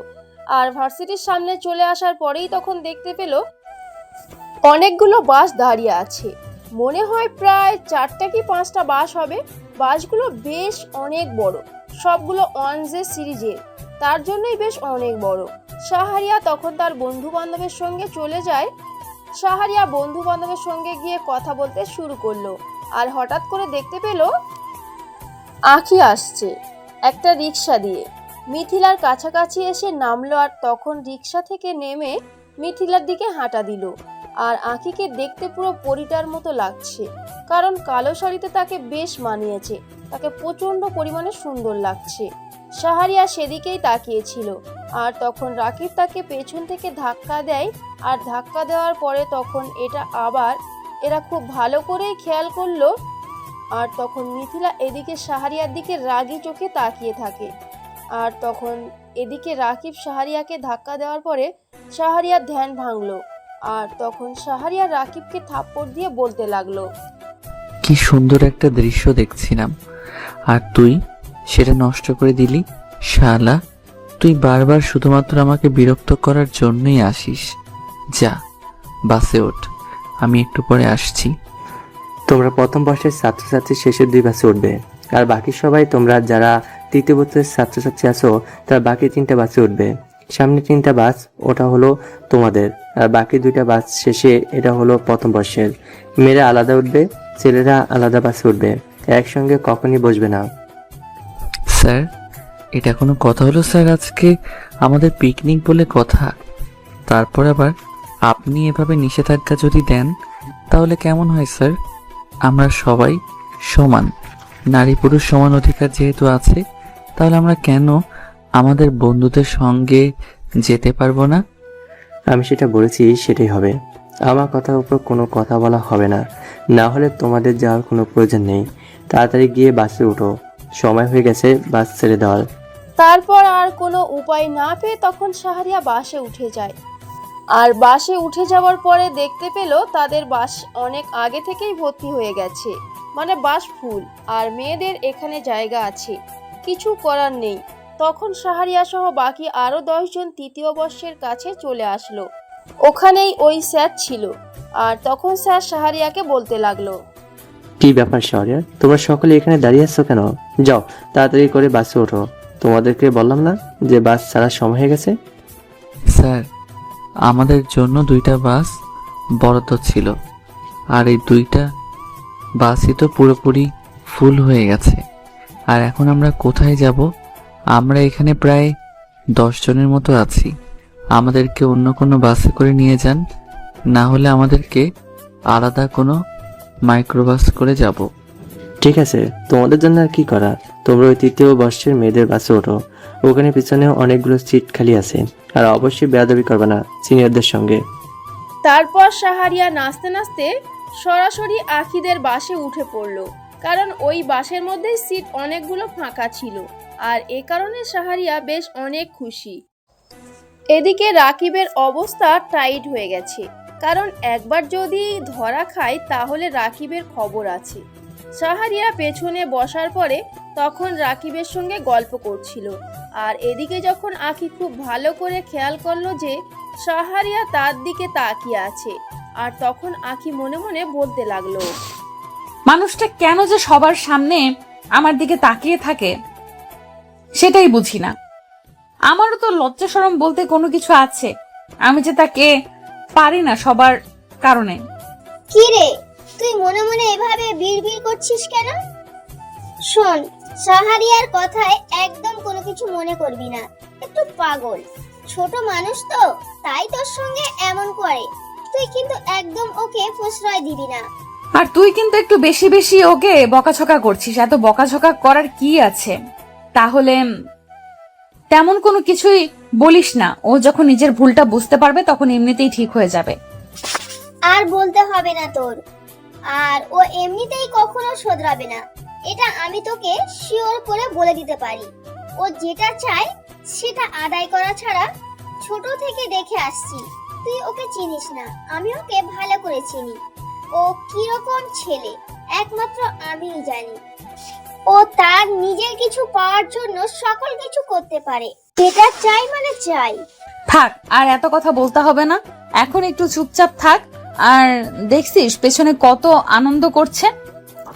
আর ভার্সিটির সামনে চলে আসার পরেই তখন দেখতে পেল অনেকগুলো বাস দাঁড়িয়ে আছে। মনে হয় প্রায় 4টা কি 5টা বাস হবে। বাসগুলো বেশ অনেক বড়, সবগুলো 1J সিরিজের, তার জন্যই বেশ অনেক বড়। শাহরিয়া তখন তার বন্ধু বান্ধবের সঙ্গে চলে যায়। শাহরিয়া বন্ধু বান্ধবের সঙ্গে গিয়ে কথা বলতে শুরু করলো। আর হঠাৎ করে দেখতে পেল আখি আসছে একটা রিক্সা দিয়ে। মিথিলার কাছাকাছি এসে নামলো। আর তখন রিক্সা থেকে নেমে মিথিলার দিকে হাঁটা দিল। আর আখিকে দেখতে পুরো পরিটার মতো লাগছে, কারণ কালো শাড়িতে তাকে বেশ মানিয়েছে। তাকে প্রচন্ড পরিমাণে সুন্দর লাগছে। শাহরিয়া সেদিকেই তাকিয়েছিল। আর তখন রাকিব তাকে পেছন থেকে ধাক্কা দেয়। আর ধাক্কা দেওয়ার পরে তখন এরা খুব ভালো করেই খেয়াল করলো। আর তখন মিথিলা এদিকে শাহরিয়ার দিকে রাগী চোখে তাকিয়ে থাকে। আর তখন এদিকে রাকিব শাহরিয়াকে ধাক্কা দেওয়ার পরে শাহরিয়ার ধ্যান ভাঙলো। আর তখন শাহরিয়া রাকিবকে থাপ্পড় দিয়ে বলতে লাগলো, কি সুন্দর একটা দৃশ্য দেখছিলাম আর তুই সেটা নষ্ট করে দিলি। শালা, তুই বারবার শুধুমাত্র আমাকে বিরক্ত করার জন্যই আসিস। যা, বাসে ওঠ, আমি একটু পরে আসছি। তোমরা প্রথম বর্ষের ছাত্রছাত্রী শেষের 2 বাসে উঠবে, আর বাকি সবাই তোমরা যারা 3য় বছরের ছাত্রছাত্রী আছো তারা বাকি 3টা বাসে উঠবে। সামনে 3টা বাস, ওটা হলো তোমাদের, আর বাকি 2টা বাস শেষে এটা হলো প্রথম বর্ষের। মেয়েরা আলাদা উঠবে, ছেলেরা আলাদা বাসে উঠবে, একসঙ্গে কখনই বসবে না। স্যার, এটা কোনো কথা হলো স্যার? আজকে আমাদের পিকনিক বলে কথা, তারপর আবার আপনি এভাবে নিষেধাজ্ঞা যদি দেন তাহলে কেমন হয় স্যার? আমরা সবাই সমান, নারী পুরুষ সমান অধিকার যেহেতু আছে, তাহলে আমরা কেন আমাদের বন্ধুদের সঙ্গে যেতে পারবো না? আমি সেটা বলেছি, সেটাই হবে। আমার কথার উপর কোনো কথা বলা হবে না, না হলে তোমাদের যাওয়ার কোনো প্রয়োজন নেই। তাড়াতাড়ি গিয়ে বাসে উঠো, সময় হয়ে গেছে বাস ছেড়ে দেওয়ার। তারপর আর কোনো উপায় না পেয়ে তখন শাহরিয়া বাসে উঠে যায়। আর বাসে উঠে যাওয়ার পরে দেখতে পেল তাদের বাস অনেক আগে থেকেই ভর্তি হয়ে গেছে, মানে বাস ফুল, আর মেয়েদের এখানে জায়গা আছে, কিছু করার নেই। তখন শাহরিয়া সহ বাকি আরো 10 জন তৃতীয় বর্ষের কাছে চলে আসলো। ওখানেই ওই স্যার ছিল, আর তখন স্যার শাহরিয়াকে বলতে লাগলো, কি ব্যাপার শহরে, তোমরা সকলে এখানে দাঁড়িয়ে আছো কেন? যাও তাড়াতাড়ি করে বাসে ওঠো। তোমাদেরকে বললাম না যে বাস ছাড়ার সময় হয়ে গেছে? স্যার, আমাদের জন্য 2টা বাস বরাদ্দ ছিল, আর এই 2টা বাসই তো পুরোপুরি ফুল হয়ে গেছে। আর এখন আমরা কোথায় যাব? আমরা এখানে প্রায় 10 জনের মতো আছি। আমাদেরকে অন্য কোনো বাসে করে নিয়ে যান, না হলে আমাদেরকে আলাদা কোনো মাইক্রোবাস করে যাব। ঠিক আছে, তোমাদের জন্য আর কি করা, তোমরা ওই তৃতীয় বর্ষের মেয়েদের বাসে ওঠো। ওখানে পিছনে অনেকগুলো সিট খালি আছে, আর অবশ্যই বেয়াদবি করবে না সিনিয়রদের সঙ্গে। তারপর শাহরিয়া নাচতে নাচতে সরাসরি আখিদের বাসে উঠে পড়লো, কারণ ওই বাসের মধ্যেই সিট অনেকগুলো ফাঁকা ছিল, আর এ কারণে শাহরিয়া বেশ অনেক খুশি। এদিকে রাকিবের অবস্থা টাইট হয়ে গেছে, কারণ একবার যদি ধরা খায় তাহলে রাকিবের খবর আছে। শাহরিয়া পেছনে বসার পরে তখন রাকিবের সঙ্গে গল্প করছিল, আর এদিকে যখন আখি খুব ভালো করে খেয়াল করলো যে শাহরিয়া তার দিকে তাকিয়ে আছে, আর তখন আখি মনে মনে বলতে লাগলো, মানুষটা কেন যে সবার সামনে আমার দিকে তাকিয়ে থাকে সেটাই বুঝি না। আমারও তো লজ্জা শরম বলতে কোনো কিছু আছে, আমি যে তাকে পারি না সবার কারণে। কি রে, তুই মনে মনে এভাবে বিড়বিড় করছিস কেন? শোন, শাহরিয়ার কথায় একদম কোনো কিছু মনে করবি না, একটু পাগল, ছোট মানুষ তো, তাই তোর সঙ্গে এমন করে। তুই কিন্তু একদম ওকে প্রশ্রয় দিবি না। আর তুই কিন্তু একটু বেশি বেশি ওকে বকাঝকা করছিস। এত বকাঝকা করার কি আছে? তাহলে তেমন কোনো কিছুই বলিস না, ও যখন নিজের ভুলটা বুঝতে পারবে তখন এমনিতেই ঠিক হয়ে যাবে। আর বলতে হবে না তোর, আর ও এমনিতেই কখনো শোধরাবে না, এটা আমি তোকে শিওর করে বলে দিতে পারি। ও যেটা চায় সেটা আদায় করা ছাড়া ছোট থেকে দেখে আসছি। তুই ওকে চিনিস না, আমি ওকে ভালো করে চিনি। ও কিরকম ছেলে একমাত্র আমিই জানি। ও তার নিজের কিছু পাওয়ার জন্য সকল কিছু করতে পারে, যেটা চাই মানে চাই। থাক, আর এত কথা বলতে হবে না, এখন একটু চুপচাপ থাক। আর দেখছিস পেছনে কত আনন্দ করছে,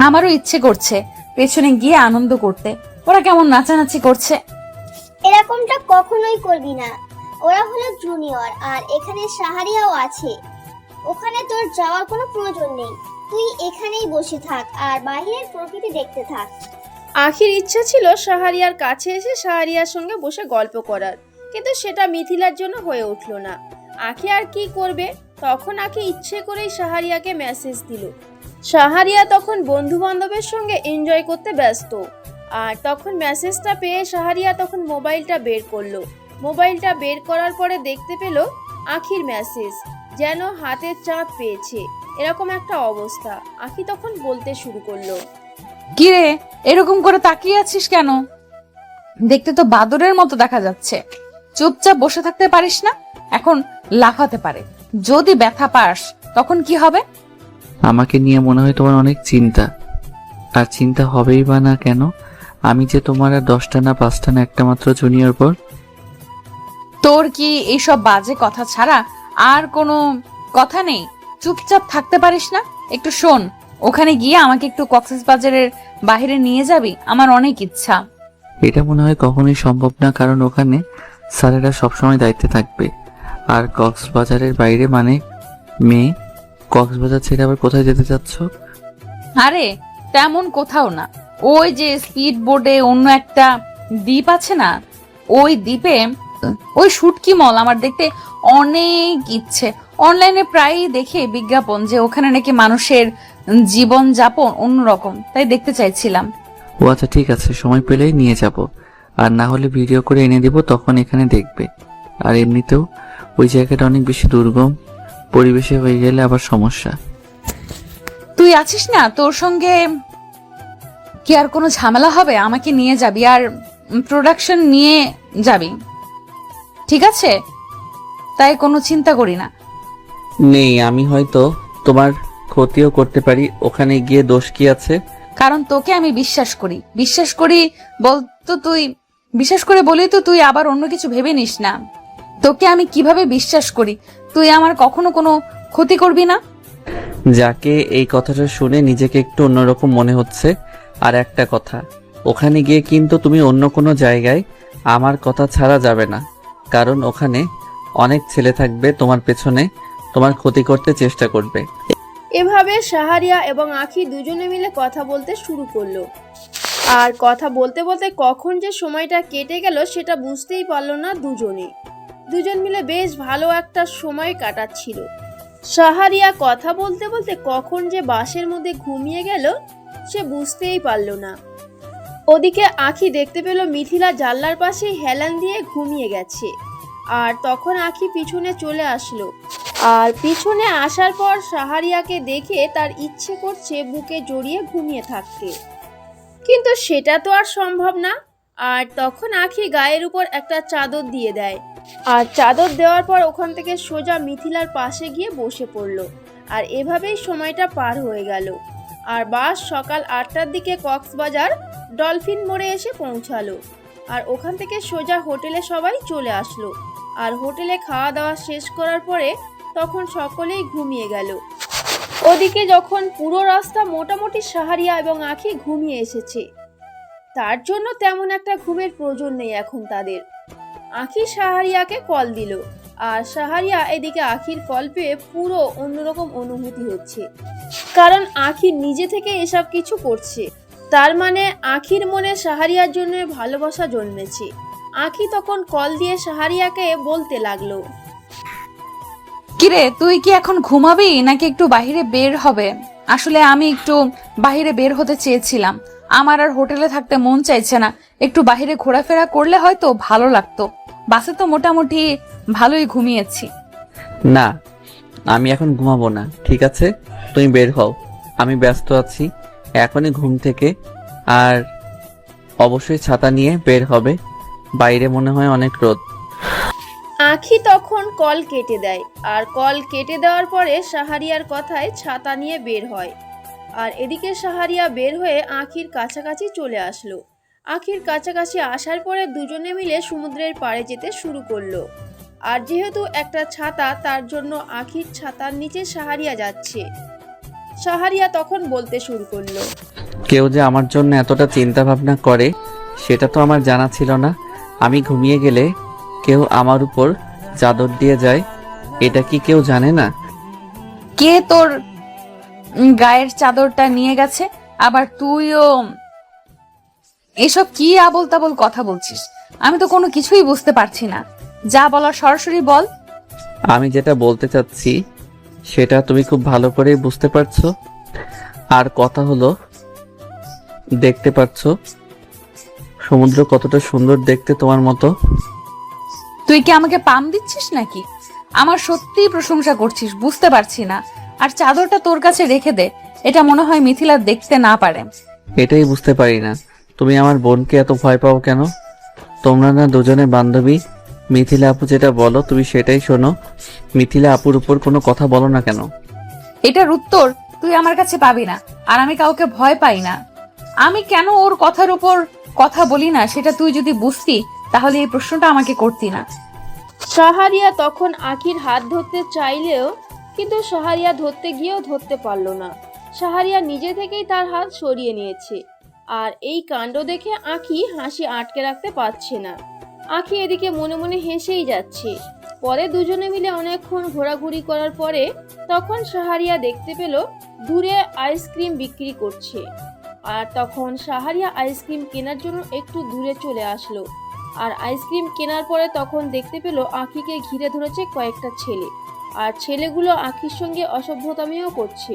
আমারও ইচ্ছে করছে পেছনে গিয়ে আনন্দ করতে। ওরা কেমন নাচানাচি করছে। এরকমটা কখনোই করবি না, ওরা হলো জুনিয়র, আর এখানে শাহরিয়াও আছে। ওখানে তোর যাওয়ার কোনো প্রয়োজন নেই, তুই এখানেই বসে থাক আর বাইরের প্রকৃতি দেখতে থাক। আখির ইচ্ছা ছিল শাহরিয়ার কাছে এসে শাহরিয়ার সঙ্গে বসে গল্প করার, কিন্তু সেটা মিথিলার জন্য হয়ে উঠলো না। আখি আর কি করবে? তখন আখি ইচ্ছে করেই শাহরিয়াকে মেসেজ দিল। শাহরিয়া তখন বন্ধু বান্ধবের সঙ্গে এনজয় করতে ব্যস্ত, আর তখন মেসেজটা পেয়ে শাহরিয়া তখন মোবাইলটা বের করলো। মোবাইলটা বের করার পরে দেখতে পেল আখির মেসেজ, যেন হাতের চাঁদ পেয়েছে এরকম একটা অবস্থা। আখি তখন বলতে শুরু করলো, কিরে এরকম করে তাকিয়ে আছিস কেন? দেখতে তো বাদরের মতো দেখা যাচ্ছে। চুপচাপ বসে থাকতে পারিস না? এখন লাফাতে পারে, যদি ব্যথা পাস তখন কি হবে? আমাকে নিয়ে মনে হয় তোমার অনেক চিন্তা। আর চিন্তা হবেই বা না কেন, আমি যে তোমার আর 10টা না 5টা না একটা মাত্র জুনিয়র পর। তোর কি এইসব বাজে কথা ছাড়া আর কোনো কথা নেই? চুপচাপ থাকতে পারিস না? একটু শোন, ওখানে গিয়ে আমাকে একটু কক্সবাজারের বাইরে নিয়ে যাবি, আমার অনেক ইচ্ছা। এটা মনে হয় কখনোই সম্ভব না, কারণ ওখানে স্যারেরা সবসময় দায়িত্বে থাকবে। আর কক্সবাজারের বাইরে মানে মেয়ে, কক্সবাজার ছেড়ে আবার কোথায় যেতে চাচ্ছ? আরে তেমন কোথাও না, ওই যে স্পিড বোর্ডে অন্য একটা দ্বীপ আছে না, ওই দ্বীপে ওই শুটকি মল আমার দেখতে অনেক ইচ্ছে। অনলাইনে প্রায়ই দেখে বিজ্ঞাপন যে ওখানে নাকি মানুষের জীবন যাপন অন্যরকম, তাই দেখতে চাইছিলাম। ও আচ্ছা ঠিক আছে, সময় পেলেই নিয়ে যাব। আর না হলে ভিডিও করে এনে দিব, তখন এখানে দেখবে। আর এমনিতেও ওই জায়গাটা অনেক বেশি দুর্গম, পরিবেশে হয়ে গেলে আবার সমস্যা। তুই আছিস না, তোর সঙ্গে কি আর কোনো ঝামেলা হবে? আমাকে নিয়ে যাবি আর প্রোডাকশন নিয়ে যাবি, ঠিক আছে? তাই কোনো চিন্তা করি না। নেই, আমি হয়তো তোমার ক্ষতিও করতে পারি, ওখানে গিয়ে দোষ কি আছে? কারণ তোকে আমি বিশ্বাস করি। বিশ্বাস করি বলতো তুই, বিশ্বাস করে বলি তো তুই আবার অন্য কিছু ভেবে নিস না। তোকে আমি কিভাবে বিশ্বাস করি তুই আমার কখনো কোনো ক্ষতি করবি না? যাকে এই কথাটা শুনে নিজেকে একটু অন্যরকম মনে হচ্ছে। আর একটা কথা, ওখানে গিয়ে কিন্তু তুমি অন্য কোনো জায়গায় আমার কথা ছাড়া যাবে না, কারণ ওখানে অনেক ছেলে থাকবে তোমার পেছনে, তোমার ক্ষতি করতে চেষ্টা করবে। এভাবে শাহরিয়া এবং আখি দুজনে মিলে কথা বলতে শুরু করলো। আর কথা বলতে বলতে কখন যে সময়টা কেটে গেল সেটা বুঝতেই পারলো না দুজনে। দুজন মিলে বেশ ভালো একটা সময় কাটাচ্ছিল। শাহরিয়া কথা বলতে বলতে কখন যে বাসের মধ্যে ঘুমিয়ে গেল সে বুঝতেই পারল না। ওদিকে আখি দেখতে পেল মিথিলা জানলার পাশে হেলান দিয়ে ঘুমিয়ে গেছে। আর তখন আখি পিছনে চলে আসলো। আর পিছনে আসার পর শাহরিয়াকে দেখে তার ইচ্ছে করছে বুকে জড়িয়ে ঘুমিয়ে থাকতে, কিন্তু সেটা তো আর সম্ভব না। আর তখন আখি গায়ের উপর একটা চাদর দিয়ে দেয়। আর চাদর দেওয়ার পর ওখান থেকে সোজা মিথিলার পাশে গিয়ে বসে পড়ল। আর এভাবেই সময়টা পার হয়ে গেল। আর বাস সকাল 8টার দিকে কক্সবাজার ডলফিন মোড়ে এসে পৌঁছালো। আর ওখান থেকে সোজা হোটেলে সবাই চলে আসলো। আর হোটেলে খাওয়া দাওয়া শেষ করার পরে তখন সকলেই ঘুমিয়ে গেল। ওদিকে যখন পুরো রাস্তা মোটামুটি শাহরিয়া এবং আখি ঘুমিয়ে এসেছে, তার জন্য তেমন একটা ঘুমের প্রয়োজন নেই এখন তাদের। আখি শাহরিয়াকে কল দিল। আর শাহরিয়া এদিকে আখির কল পেয়ে পুরো অন্যরকম অনুভূতি হচ্ছে, কারণ আখি নিজে থেকে এসব কিছু করছে। তার মানে আখির মনে শাহরিয়ার জন্য ভালোবাসা জন্মেছে। আখি তখন কল দিয়ে শাহরিয়াকে বলতে লাগলো, কিরে তুই কি এখন ঘুমাবি নাকি একটু বাইরে বের হবে? আসলে আমি একটু বাইরে বের হতে চেয়েছিলাম, আমার আর হোটেলে থাকতে মন চাইছে না। একটু বাইরে ঘোরাফেরা করলে হয়তো ভালো লাগতো। বাসে তো মোটামুটি ভালোই ঘুমিয়েছি। না, আমি এখন ঘুমাবো না, ঠিক আছে? তুমি বের হও, আমি ব্যস্ত আছি এখনই ঘুম থেকে। আর অবশ্যই ছাতা নিয়ে বের হবে, বাইরে মনে হয় অনেক রোদ। আখি তখন কল কেটে দেয়। আর কল কেটে দেওয়ার পরে শাহরিয়ার কথায় ছাতা নিয়ে বের হয়। আর এদিকে শাহরিয়া বের হয়ে আখির কাছাকাছি চলে আসলো। আখির কাছাকাছি আসার পরে দুজনে মিলে সমুদ্রের পাড়ে যেতে শুরু করলো। আর যেহেতু একটা ছাতা, তার জন্য আখির ছাতার নিচে শাহরিয়া যাচ্ছে। শাহরিয়া তখন বলতে শুরু করলো, কেউ যে আমার জন্য এতটা চিন্তা ভাবনা করে সেটা তো আমার জানা ছিল না। আমি ঘুমিয়ে গেলে কেউ আমার উপর চাদর দিয়ে যায়, এটা কি কেউ জানে না? কে তোর গায়ের চাদরটা নিয়ে গেছে? আবার তুইও এসব কি আবল তাবল কথা বলছিস? আমি তো কোনো কিছুই বুঝতে পারছি না। যা বলার সরাসরি বল। আমি যেটা বলতে চাচ্ছি সেটা তুমি খুব ভালো করে বুঝতে পারছো। আর কথা হলো, দেখতে পাচ্ছো সমুদ্র কতটা সুন্দর দেখতে তোমার মতো। তুই কি আমাকে পাম দিচ্ছিস নাকি? আমার সত্যিই প্রশংসা করছিস, বুঝতে পারছি না। আর চাদরটা তোর কাছে রেখে দে, এটা মনে হয় মিথিলা দেখতে না পারে। এটাই বুঝতে পারি না, তুমি আমার বোনকে এত ভয় পাও কেন? তোমরা না দুজনে বান্ধবী? মিথিলা আপু যেটা বলো তুমি সেটাই শোনো। মিথিলা আপুর উপর কোনো কথা বলো না কেন? এটার উত্তর তুই আমার কাছে পাবি না। আর আমি কাউকে ভয় পাই না। আমি কেন ওর কথার উপর কথা বলি না সেটা তুই যদি বুঝতি তাহলে এই প্রশ্নটা আমাকে করতি না। শাহরিয়া তখন আখির হাত ধরতে চাইলেও কিন্তু শাহরিয়া ধরতে গিয়েও ধরতে পারল না। শাহরিয়া নিজে থেকেই তার হাত সরিয়ে নিয়েছে। আর এই কাণ্ড দেখে আখি হাসি আটকে রাখতে পারছে না। আখি এদিকে মনে মনে হেসেই যাচ্ছে। পরে দুজনে মিলে অনেকক্ষণ ঘোরাঘুরি করার পরে তখন শাহরিয়া দেখতে পেল দূরে আইসক্রিম বিক্রি করছে। আর তখন শাহারিয়া আইসক্রিম কেনার জন্য একটু দূরে চলে আসলো। আর আইসক্রিম কেনার পরে তখন দেখতে পেল আঁখিকে ঘিরে ধরেছে কয়েকটা ছেলে, আর ছেলেগুলো আঁখির সঙ্গে অসভ্যতামিও করছে।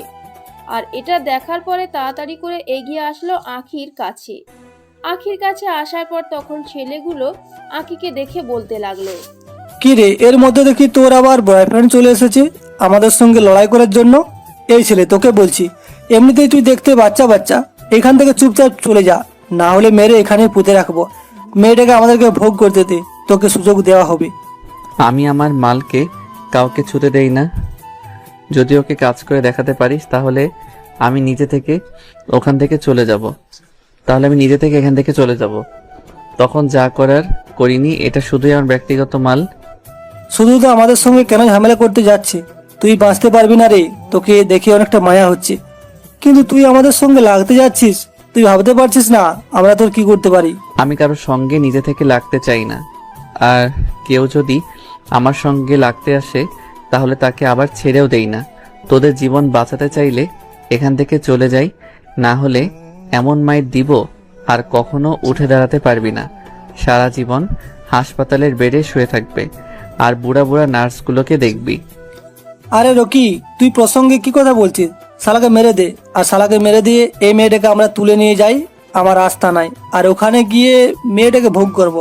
আর এটা দেখার পরে তাড়াতাড়ি করে এগিয়ে আসলো আঁখির কাছে। আঁখির কাছে আসার পর তখন ছেলেগুলো আঁখিকে দেখে বলতে লাগলো, কি রে, এর মধ্যে দেখি তোর আবার বয়ফ্রেন্ড চলে এসেছে আমাদের সঙ্গে লড়াই করার জন্য। এই ছেলে, তোকে বলছি, এমনিতেই তুই দেখতে বাচ্চা বাচ্চা, এখান থেকে চুপচাপ চলে যা, না হলে মেরে এখানে পুঁতে রাখবো। মেয়েটাকে আমাদেরকে ভোগ করতে দে, তোকে সুযোগ দেওয়া হবে। আমি আমার মালকে কাউকে ছুতে দেই না। যদি ওকে কাজ করে দেখাতে পারিস তাহলে আমি নিজে থেকে ওখান থেকে চলে যাব। এখান থেকে চলে যাব। তখন যা করার করিনি, এটা শুধুই আমার ব্যক্তিগত মাল। শুধু তো আমাদের সঙ্গে কেন ঝামেলা করতে যাচ্ছে? তুই বাঁচতে পারবি না রে, তোকে দেখে অনেকটা মায়া হচ্ছে, কিন্তু তুই আমাদের সঙ্গে লাগতে যাচ্ছিস। তুই ভাবতে পারছিস না আমরা তোর কি করতে পারি? আমি কারোর সঙ্গে নিজে থেকে লাগতে চাই না, আর কেউ যদি আমার সঙ্গে লাগতে আসে তাহলে তাকে আবার ছেড়েও দেই না। তোদের জীবন বাঁচাতে চাইলে এখান থেকে চলে যাই, না হলে এমন মাইর দিব আর কখনো উঠে দাঁড়াতে পারবি না। সারা জীবন হাসপাতালের বেডে শুয়ে থাকবে আর বুড়া বুড়া নার্সগুলোকে দেখবি। আরে রকি, তুই প্রসঙ্গে কি কথা বলছিস? শালাকে মেরে দে, আর শালাকে মেরে দিয়ে এই মেয়েটাকে আমরা তুলে নিয়ে যাই আমার রাস্তা নাই, আর ওখানে গিয়ে মেয়েটাকে ভোগ করব।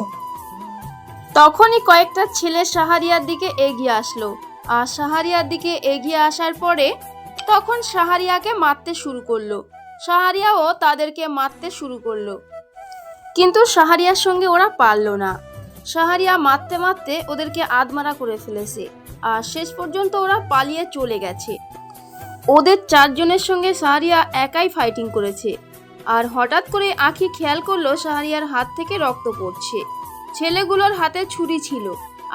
তখনই কয়েকটা ছেলে শাহারিয়ার দিকে এগিয়ে আসলো। আর শাহারিয়ার দিকে এগিয়ে আসার পরে তখন শাহারিয়াকে মারতে শুরু করলো। শাহারিয়াও তাদেরকে মারতে শুরু করলো, কিন্তু শাহারিয়ার সঙ্গে ওরা পারলো না। শাহারিয়া মারতে মারতে ওদেরকে আধমারা করে ফেলেছে, আর শেষ পর্যন্ত ওরা পালিয়ে চলে গেছে। ওদের চারজনের সঙ্গে শাহারিয়া একাই ফাইটিং করেছে। আর হঠাৎ করে আঁখি খেয়াল করলো শাহারিয়ার হাত থেকে রক্ত পড়ছে। ছেলেগুলোর হাতে ছুরি ছিল,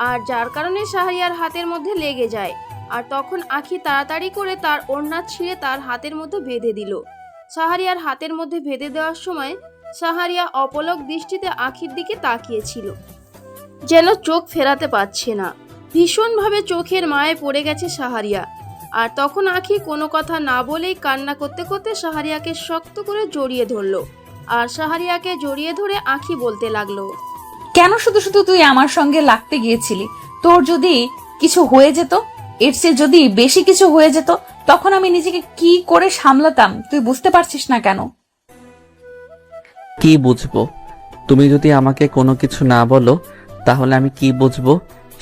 আর যার কারণে শাহারিয়ার হাতের মধ্যে লেগে যায়। আর তখন আঁখি তাড়াতাড়ি করে তার ওড়না ছিঁড়ে তার হাতের মধ্যে বেঁধে দিল। শাহারিয়ার হাতের মধ্যে বেঁধে দেওয়ার সময় শাহারিয়া অপলক দৃষ্টিতে আঁখির দিকে তাকিয়েছিল, যেন চোখ ফেরাতে পারছে না। ভীষণভাবে চোখের মায়ে পড়ে গেছে শাহারিয়া। আর তখন আঁখি কোনো কথা না বলেই কান্না করতে করতে শাহারিয়াকে শক্ত করে জড়িয়ে ধরলো। আর শাহারিয়াকে জড়িয়ে ধরে আঁখি বলতে লাগলো, কেন শুধু শুধু তুই আমার সঙ্গে লাগতে গিয়েছিলি? তোর যদি কিছু হয়ে যেত, এর চেয়ে যদি বেশি কিছু হয়ে যেত, তখন আমি নিজেকে কি করে সামলাতাম তুই বুঝতে পারছিস না কেন? কি বুঝবো? তুমি যদি আমাকে কোনো কিছু না বলো তাহলে আমি কি বুঝবো?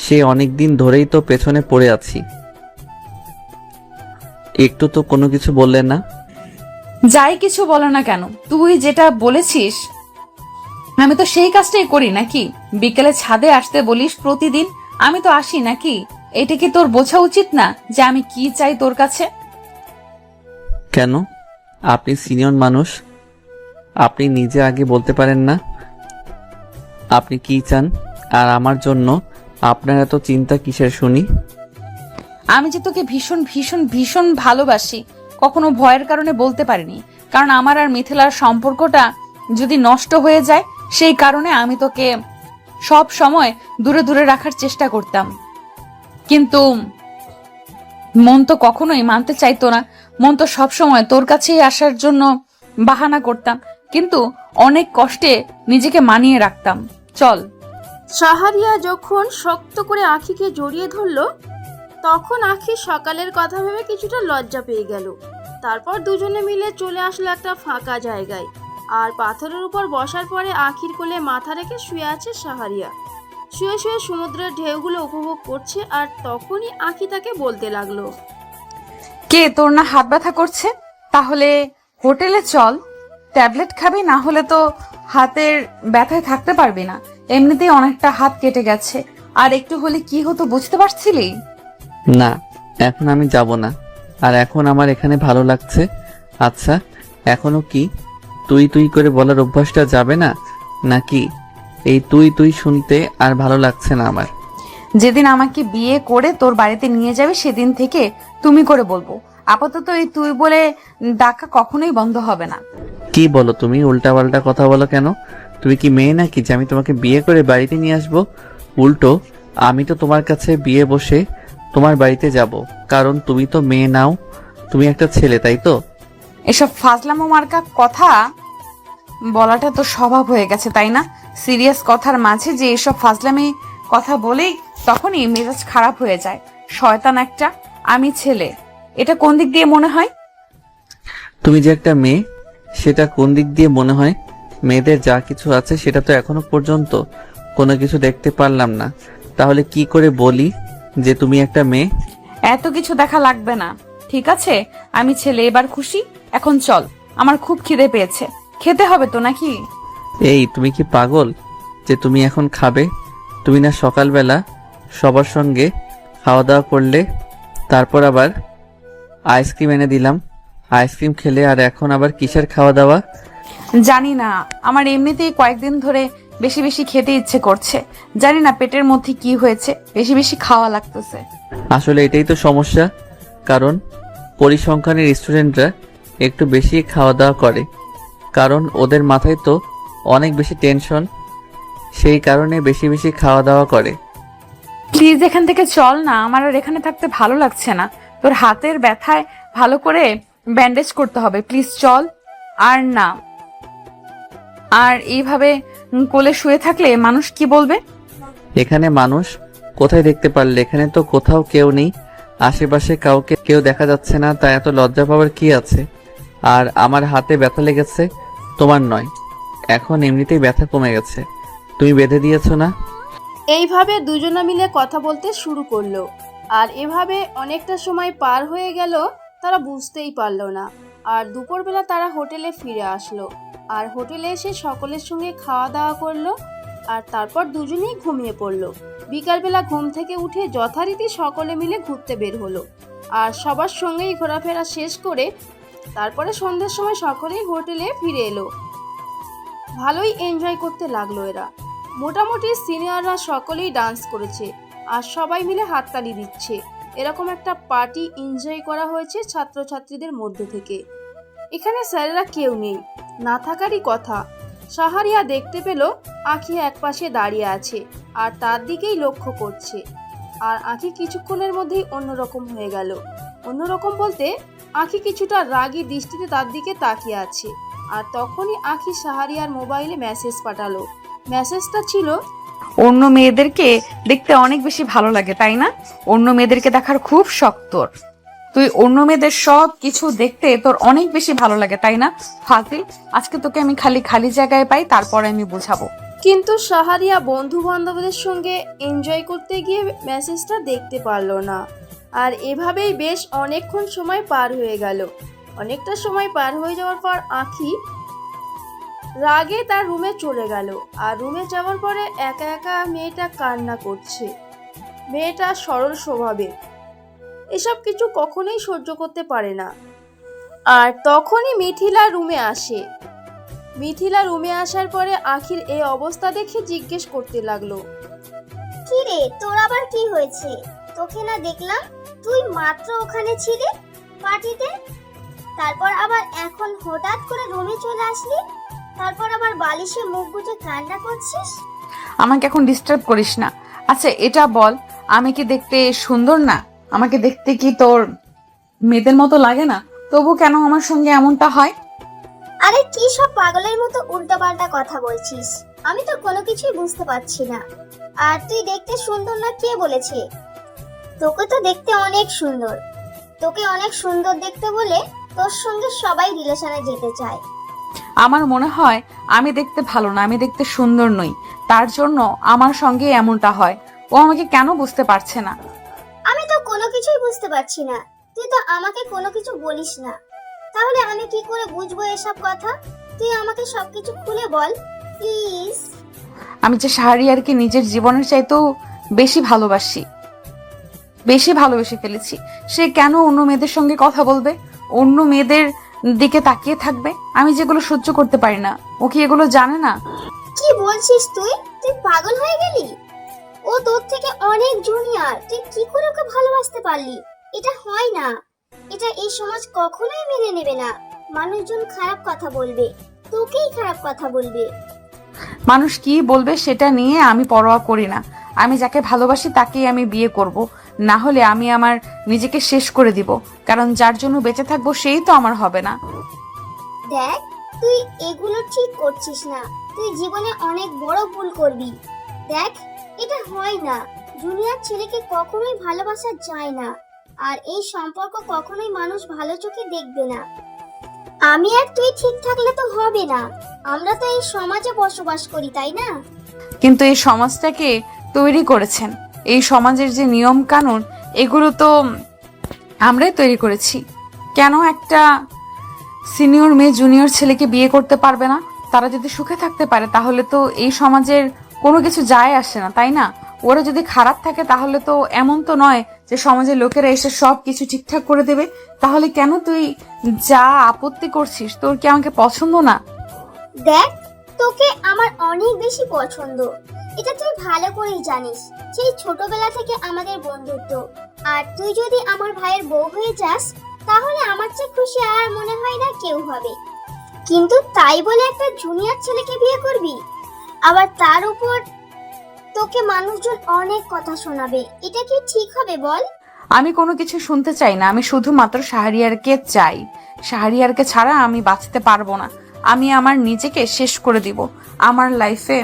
সে অনেক দিন ধরেই তো পেছনে পড়ে আছি, একটু তো কোনো কিছু বললে না। যাই কিছু বলো না কেন, তুই যেটা বলেছিস আমি তো সেই কাজটাই করি নাকি? বিকেলে ছাদে আসতে বলিস প্রতিদিন, আমি তো আসি নাকি? এটা কি তোর বোঝা উচিত না যে আমি কি চাই তোর কাছে? কেন? আপনি সিনিয়র মানুষ, আপনি নিজে আগে বলতে পারেন না আপনি কি চান? আর আমার জন্য আপনার এত চিন্তা কিসের শুনি? আমি যে তোকে ভীষণ ভীষণ ভীষণ ভালোবাসি কখনো ভয়ের কারণে বলতে পারিনি, কারণ আমার আর মিথিলার সম্পর্কটা যদি নষ্ট হয়ে যায় সেই কারণে আমি তোকে সব সময় দূরে দূরে রাখার চেষ্টা করতাম। কিন্তু মন তো কখনোই মানতে চাইতো না। মন তো সবসময় তোর কাছেই আসার জন্য বাহানা করতাম, কিন্তু অনেক কষ্টে নিজেকে মানিয়ে রাখতাম। চল। শাহারিয়া যখন শক্ত করে আঁখিকে জড়িয়ে ধরলো তখন আঁখি সকালের কথা ভেবে কিছুটা লজ্জা পেয়ে গেল। তারপর দুজনে মিলে চলে আসলো একটা ফাঁকা জায়গায়। আর পাথরের উপর বসার পরে আঁখির কোলে মাথা রেখে শুয়ে আছে শাহারিয়া। শুয়ে শুয়ে সমুদ্রের ঢেউগুলো উপভোগ করছে। আর তখনই আঁখি তাকে বলতে লাগলো, কে তোর না হাত ব্যথা করছে? তাহলে হোটেলে চল, ট্যাবলেট খাবি, না হলে তো হাতের ব্যথায় থাকতে পারবি না। এমনিতেই অনেকটা হাত কেটে গেছে, আর একটু হলে কি হতো বুঝতে পারছিলি? না, এখন আমি যাব না, আর এখন আমার এখানে ভালো লাগছে। আচ্ছা, এখনো কি তুই তুই করে বলার অভ্যাসটা যাবে না নাকি? এই তুই তুই শুনতে আর ভালো লাগছে না আমার। যেদিন আমাকে বিয়ে করে তোর বাড়িতে নিয়ে যাবে সেদিন থেকে তুমি করে বলবো। আপাতত এই তুই বলে ডাকা কখনোই বন্ধ হবে না। কি বলো তুমি? উল্টাপাল্টা কথা বলো কেন? তুমি কি মেয়ে নাকি যে আমি তোমাকে বিয়ে করে বাড়িতে নিয়ে আসবো? উল্টো আমি তো তোমার কাছে বিয়ে বসে তোমার বাড়িতে যাব, কারণ তুমি তো মেয়ে নাও, তুমি একটা ছেলে, তাই তো? এসব ফাজলামো মার্কা কথা বলাটা তো স্বভাব হয়ে গেছে তাই না? সিরিয়াস কথার মাঝে যে এসব ফাজলামি কথা বলেই তখনই মেজাজ খারাপ হয়ে যায়। শয়তান একটা। আমি ছেলে, এটা কোন দিক দিয়ে মনে হয়? তুমি যে একটা মেয়ে সেটা কোন দিক দিয়ে মনে হয়? মেয়েদের যা কিছু আছে সেটা তো এখনো পর্যন্ত কোনো কিছু দেখতে পারলাম না, তাহলে কি করে বলি যে তুমি একটা মেয়ে? এত কিছু দেখা লাগবে না, ঠিক আছে? আমি ছেলে, এবার খুশি? এখন চল, আমার খুব খিদে পেয়েছে। খেতে হবে তো নাকি? এই তুমি কি পাগল যে তুমি এখন খাবে? তুমি না সকালবেলা সবার সঙ্গে খাওয়া দাওয়া করলে, তারপর আবার আইসক্রিম এনে দিলাম, আইসক্রিম খেলে, আর এখন আবার কিসের খাওয়া দাওয়া? জানি না, আমার এমনিতেই কয়েকদিন ধরে বেশি বেশি খেতে ইচ্ছে করছে। জানি না পেটের মধ্যে কি হয়েছে, বেশি বেশি খাওয়া লাগতেছে। আসলে এটাই তো সমস্যা, কারণ পরিসংখ্যানের স্টুডেন্টরা একটু বেশি খাওয়া দাওয়া করে, কারণ ওদের মাথায় তো অনেক বেশি টেনশন, সেই কারণে বেশি বেশি খাওয়া দাওয়া করে। প্লিজ এখান থেকে চল না, আমার আর এখানে থাকতে ভালো লাগছে না। তোর হাতের ব্যথায় ভালো করে ব্যান্ডেজ করতে হবে, প্লিজ চল। আর না, আর এইভাবে কোলে শুয়ে থাকলে মানুষ কি বলবে? এখানে মানুষ কোথায় দেখতে পারলে? এখানে তো কোথাও কেউ নেই, আশেপাশে কাউকে কেউ দেখা যাচ্ছে না, তাই এত লজ্জা পাওয়ার কি আছে? আর আমার হাতে ব্যথা লেগেছে, তোমার নয়। এখন এমনিতেই ব্যথা কমে গেছে, তুমি বেঁধে দিয়েছো না? এইভাবে দুজনে মিলে কথা বলতে শুরু করলো। আর এভাবে অনেকটা সময় পার হয়ে গেল, তারা বুঝতেই পারলো না। আর দুপুরবেলা তারা হোটেলে ফিরে আসলো, আর হোটেলে এসে সকলের সঙ্গে খাওয়া দাওয়া করলো, আর তারপর দুজনেই ঘুমিয়ে পড়লো। বিকালবেলা ঘুম থেকে উঠে যথারীতি সকলে মিলে ঘুরতে বের হলো, আর সবার সঙ্গেই ঘোরাফেরা শেষ করে তারপরে সন্ধ্যের সময় সকলেই হোটেলে ফিরে এলো। ভালোই এনজয় করতে লাগলো এরা। মোটামুটি সিনিয়ররা সকলেই ডান্স করেছে, আর সবাই মিলে হাততালি দিচ্ছে। এরকম একটা পার্টি এনজয় করা হয়েছে ছাত্রছাত্রীদের মধ্যে থেকে। এখানে স্যারেরা কেউ নেই, না থাকারই কথা। সাহারিয়া দেখতে পেল আঁখি একপাশে দাঁড়িয়ে আছে, আর তার দিকেই লক্ষ্য করছে। আর আঁখি কিছুক্ষণের মধ্যেই অন্যরকম হয়ে গেল। অন্যরকম বলতে, আঁখি কিছুটা রাগী দৃষ্টিতে তার দিকে তাকিয়ে আছে। আর তখনই আঁখি সাহারিয়ার মোবাইলে মেসেজ পাঠালো। মেসেজটা ছিল, অন্য মেয়েদেরকে দেখতে অনেক বেশি ভালো লাগে তাই না? অন্য মেয়েদেরকে দেখার খুব শখ তোর। তুই অন্য মেয়েদের সব কিছু দেখতে তোর অনেক বেশি ভালো লাগে তাই না? ফাজিল, আজকে তোকে আমি খালি জায়গায় পাই, তারপরে আমি বুঝাবো। কিন্তু সাহারিয়া বন্ধু বান্ধবদের সঙ্গে এনজয় করতে গিয়ে মেসেজটা দেখতে পারলো না। আর এভাবেই বেশ অনেকক্ষণ সময় পার হয়ে গেল। অনেকটা সময় পার হয়ে যাওয়ার পর আঁখি রাগে তার রুমে চলে গেল। আর রুমে যাওয়ার পরে একা একা মেয়েটা কান্না করছে। মেয়েটা সরল স্বভাবের, এসব কিছু কখনোই সহ্য করতে পারে না। আর তখনই মিথিলা রুমে আসে। মিথিলা রুমে আসার পরে আখির এই অবস্থা দেখে জিজ্ঞেস করতে লাগলো, কি রে, তোর আবার কি হয়েছে? তোকে না দেখলাম, তুই মাত্র ওখানে ছিলি পার্টিতে, তারপর আবার এখন হঠাৎ করে রুমে চলে আসলি, তারপর আবার বালিশে মুখ গুজে কান্না করছিস। আমাকে এখন ডিস্টার্ব করিস না। আচ্ছা এটা বল, আমি কি দেখতে সুন্দর না? আমাকে দেখতে কি তোর মেয়েদের মতো লাগে না? তবু কেন আমার সঙ্গে এমনটা হয়? আরে কি সব পাগলের মতো উল্টোপাল্টা কথা বলছিস? আমি তো কোনো কিছুই বুঝতে পারছি না। আর তুই দেখতে সুন্দর না কে বলেছে? তোকে তো দেখতে অনেক সুন্দর। তোকে অনেক সুন্দর দেখতে বলে তোর সঙ্গে সবাই রিলেশনে যেতে চায়। আমার মনে হয় আমি দেখতে ভালো না, আমি দেখতে সুন্দর নই, তার জন্য আমার সঙ্গে এমনটা হয়। ও আমাকে কেন বুঝতে পারছে না? আমি তো কোনো কিছুই বুঝতে পারছি না। তুই তো আমাকে কোনো কিছু বলিস না, তাহলে আমি কি করে বুঝবো এসব কথা? তুই আমাকে সবকিছু খুলে বল প্লিজ। আমি যে শাহরিয়ারকে নিজের জীবনের চাইতেও বেশি ভালোবেসে ফেলেছি। সে কেন অন্য মেয়েদের সঙ্গে কথা বলবে, অন্য মেয়েদের দিকে তাকিয়ে থাকবে? আমি যেগুলো সহ্য করতে পারি না, ও কি এগুলো জানে না? কি বলছিস তুই? তুই পাগল হয়ে গেলি? ও তোর থেকে অনেক জুনিয়র, তুই কি করে ওকে ভালোবাসতে পারলি? এটা হয় না, এটা এই সমাজ কখনোই মেনে নেবে না। মানুষজন খারাপ কথা বলবে, তোকেই খারাপ কথা বলবে। মানুষ কি বলবে সেটা নিয়ে আমি পরোয়া করি না। আমি যাকে ভালোবাসি তাকেই আমি বিয়ে করব, না হলে আমি আমার নিজেকে শেষ করে দিব। কারণ যার জন্য বেঁচে থাকবো সেই তো আমার হবে না। দেখ, তুই এগুলো ঠিক করছিস না। তুই জীবনে অনেক বড় ভুল করবি। দেখ, এটা হয় না। জুনিয়র ছেলেকে কখনোই ভালোবাসা যায় না, আর এই সম্পর্ক কখনোই মানুষ ভালো চোখে দেখবে না। আমি আর তুই ঠিক থাকলে তো হবে না। আমরা তো এই সমাজে বসবাস করি, তাই না? কিন্তু এই সমাজটাকে তৈরি করেছেন, এই সমাজের যে নিয়ম কানুন এগুলো তো আমরাই তৈরি করেছি। কেন একটা সিনিয়র মেয়ে জুনিয়র ছেলেকে বিয়ে করতে পারবে না? তারা যদি সুখে থাকতে পারে তাহলে তো এই সমাজের কোনো কিছু যায় আসে না, তাই না? ওরা যদি খারাপ থাকে তাহলে তো এমন তো নয় যে সমাজের লোকেরা এসে সব কিছু ঠিকঠাক করে দেবে। তাহলে কেন তুই যা আপত্তি করছিস? তোর কি আমাকে পছন্দ না? দেখ, তোকে আমার অনেক বেশি পছন্দ, এটা তুই ভালো করেই জানিস। সেই ছোটবেলা থেকে আমাদের বন্ধুত্ব। আর তুই যদি আমার ভাইয়ের বউ হয়ে যাস তাহলে আমার চেয়ে খুশি আর মনে হয় না কেউ হবে। কিন্তু তাই বলে একটা জুনিয়র ছেলেকে বিয়ে করবি, আবার তার উপর তোকে মানুষজন অনেক কথা শোনাবে, এটা কি ঠিক হবে বল? আমি কোনো কিছু শুনতে চাই না। আমি শুধুমাত্র শাহরিয়ারকে চাই। শাহরিয়ারকে ছাড়া আমি বাঁচতে পারবো না। আমি আমার নিজেকে শেষ করে দিব। আমার লাইফে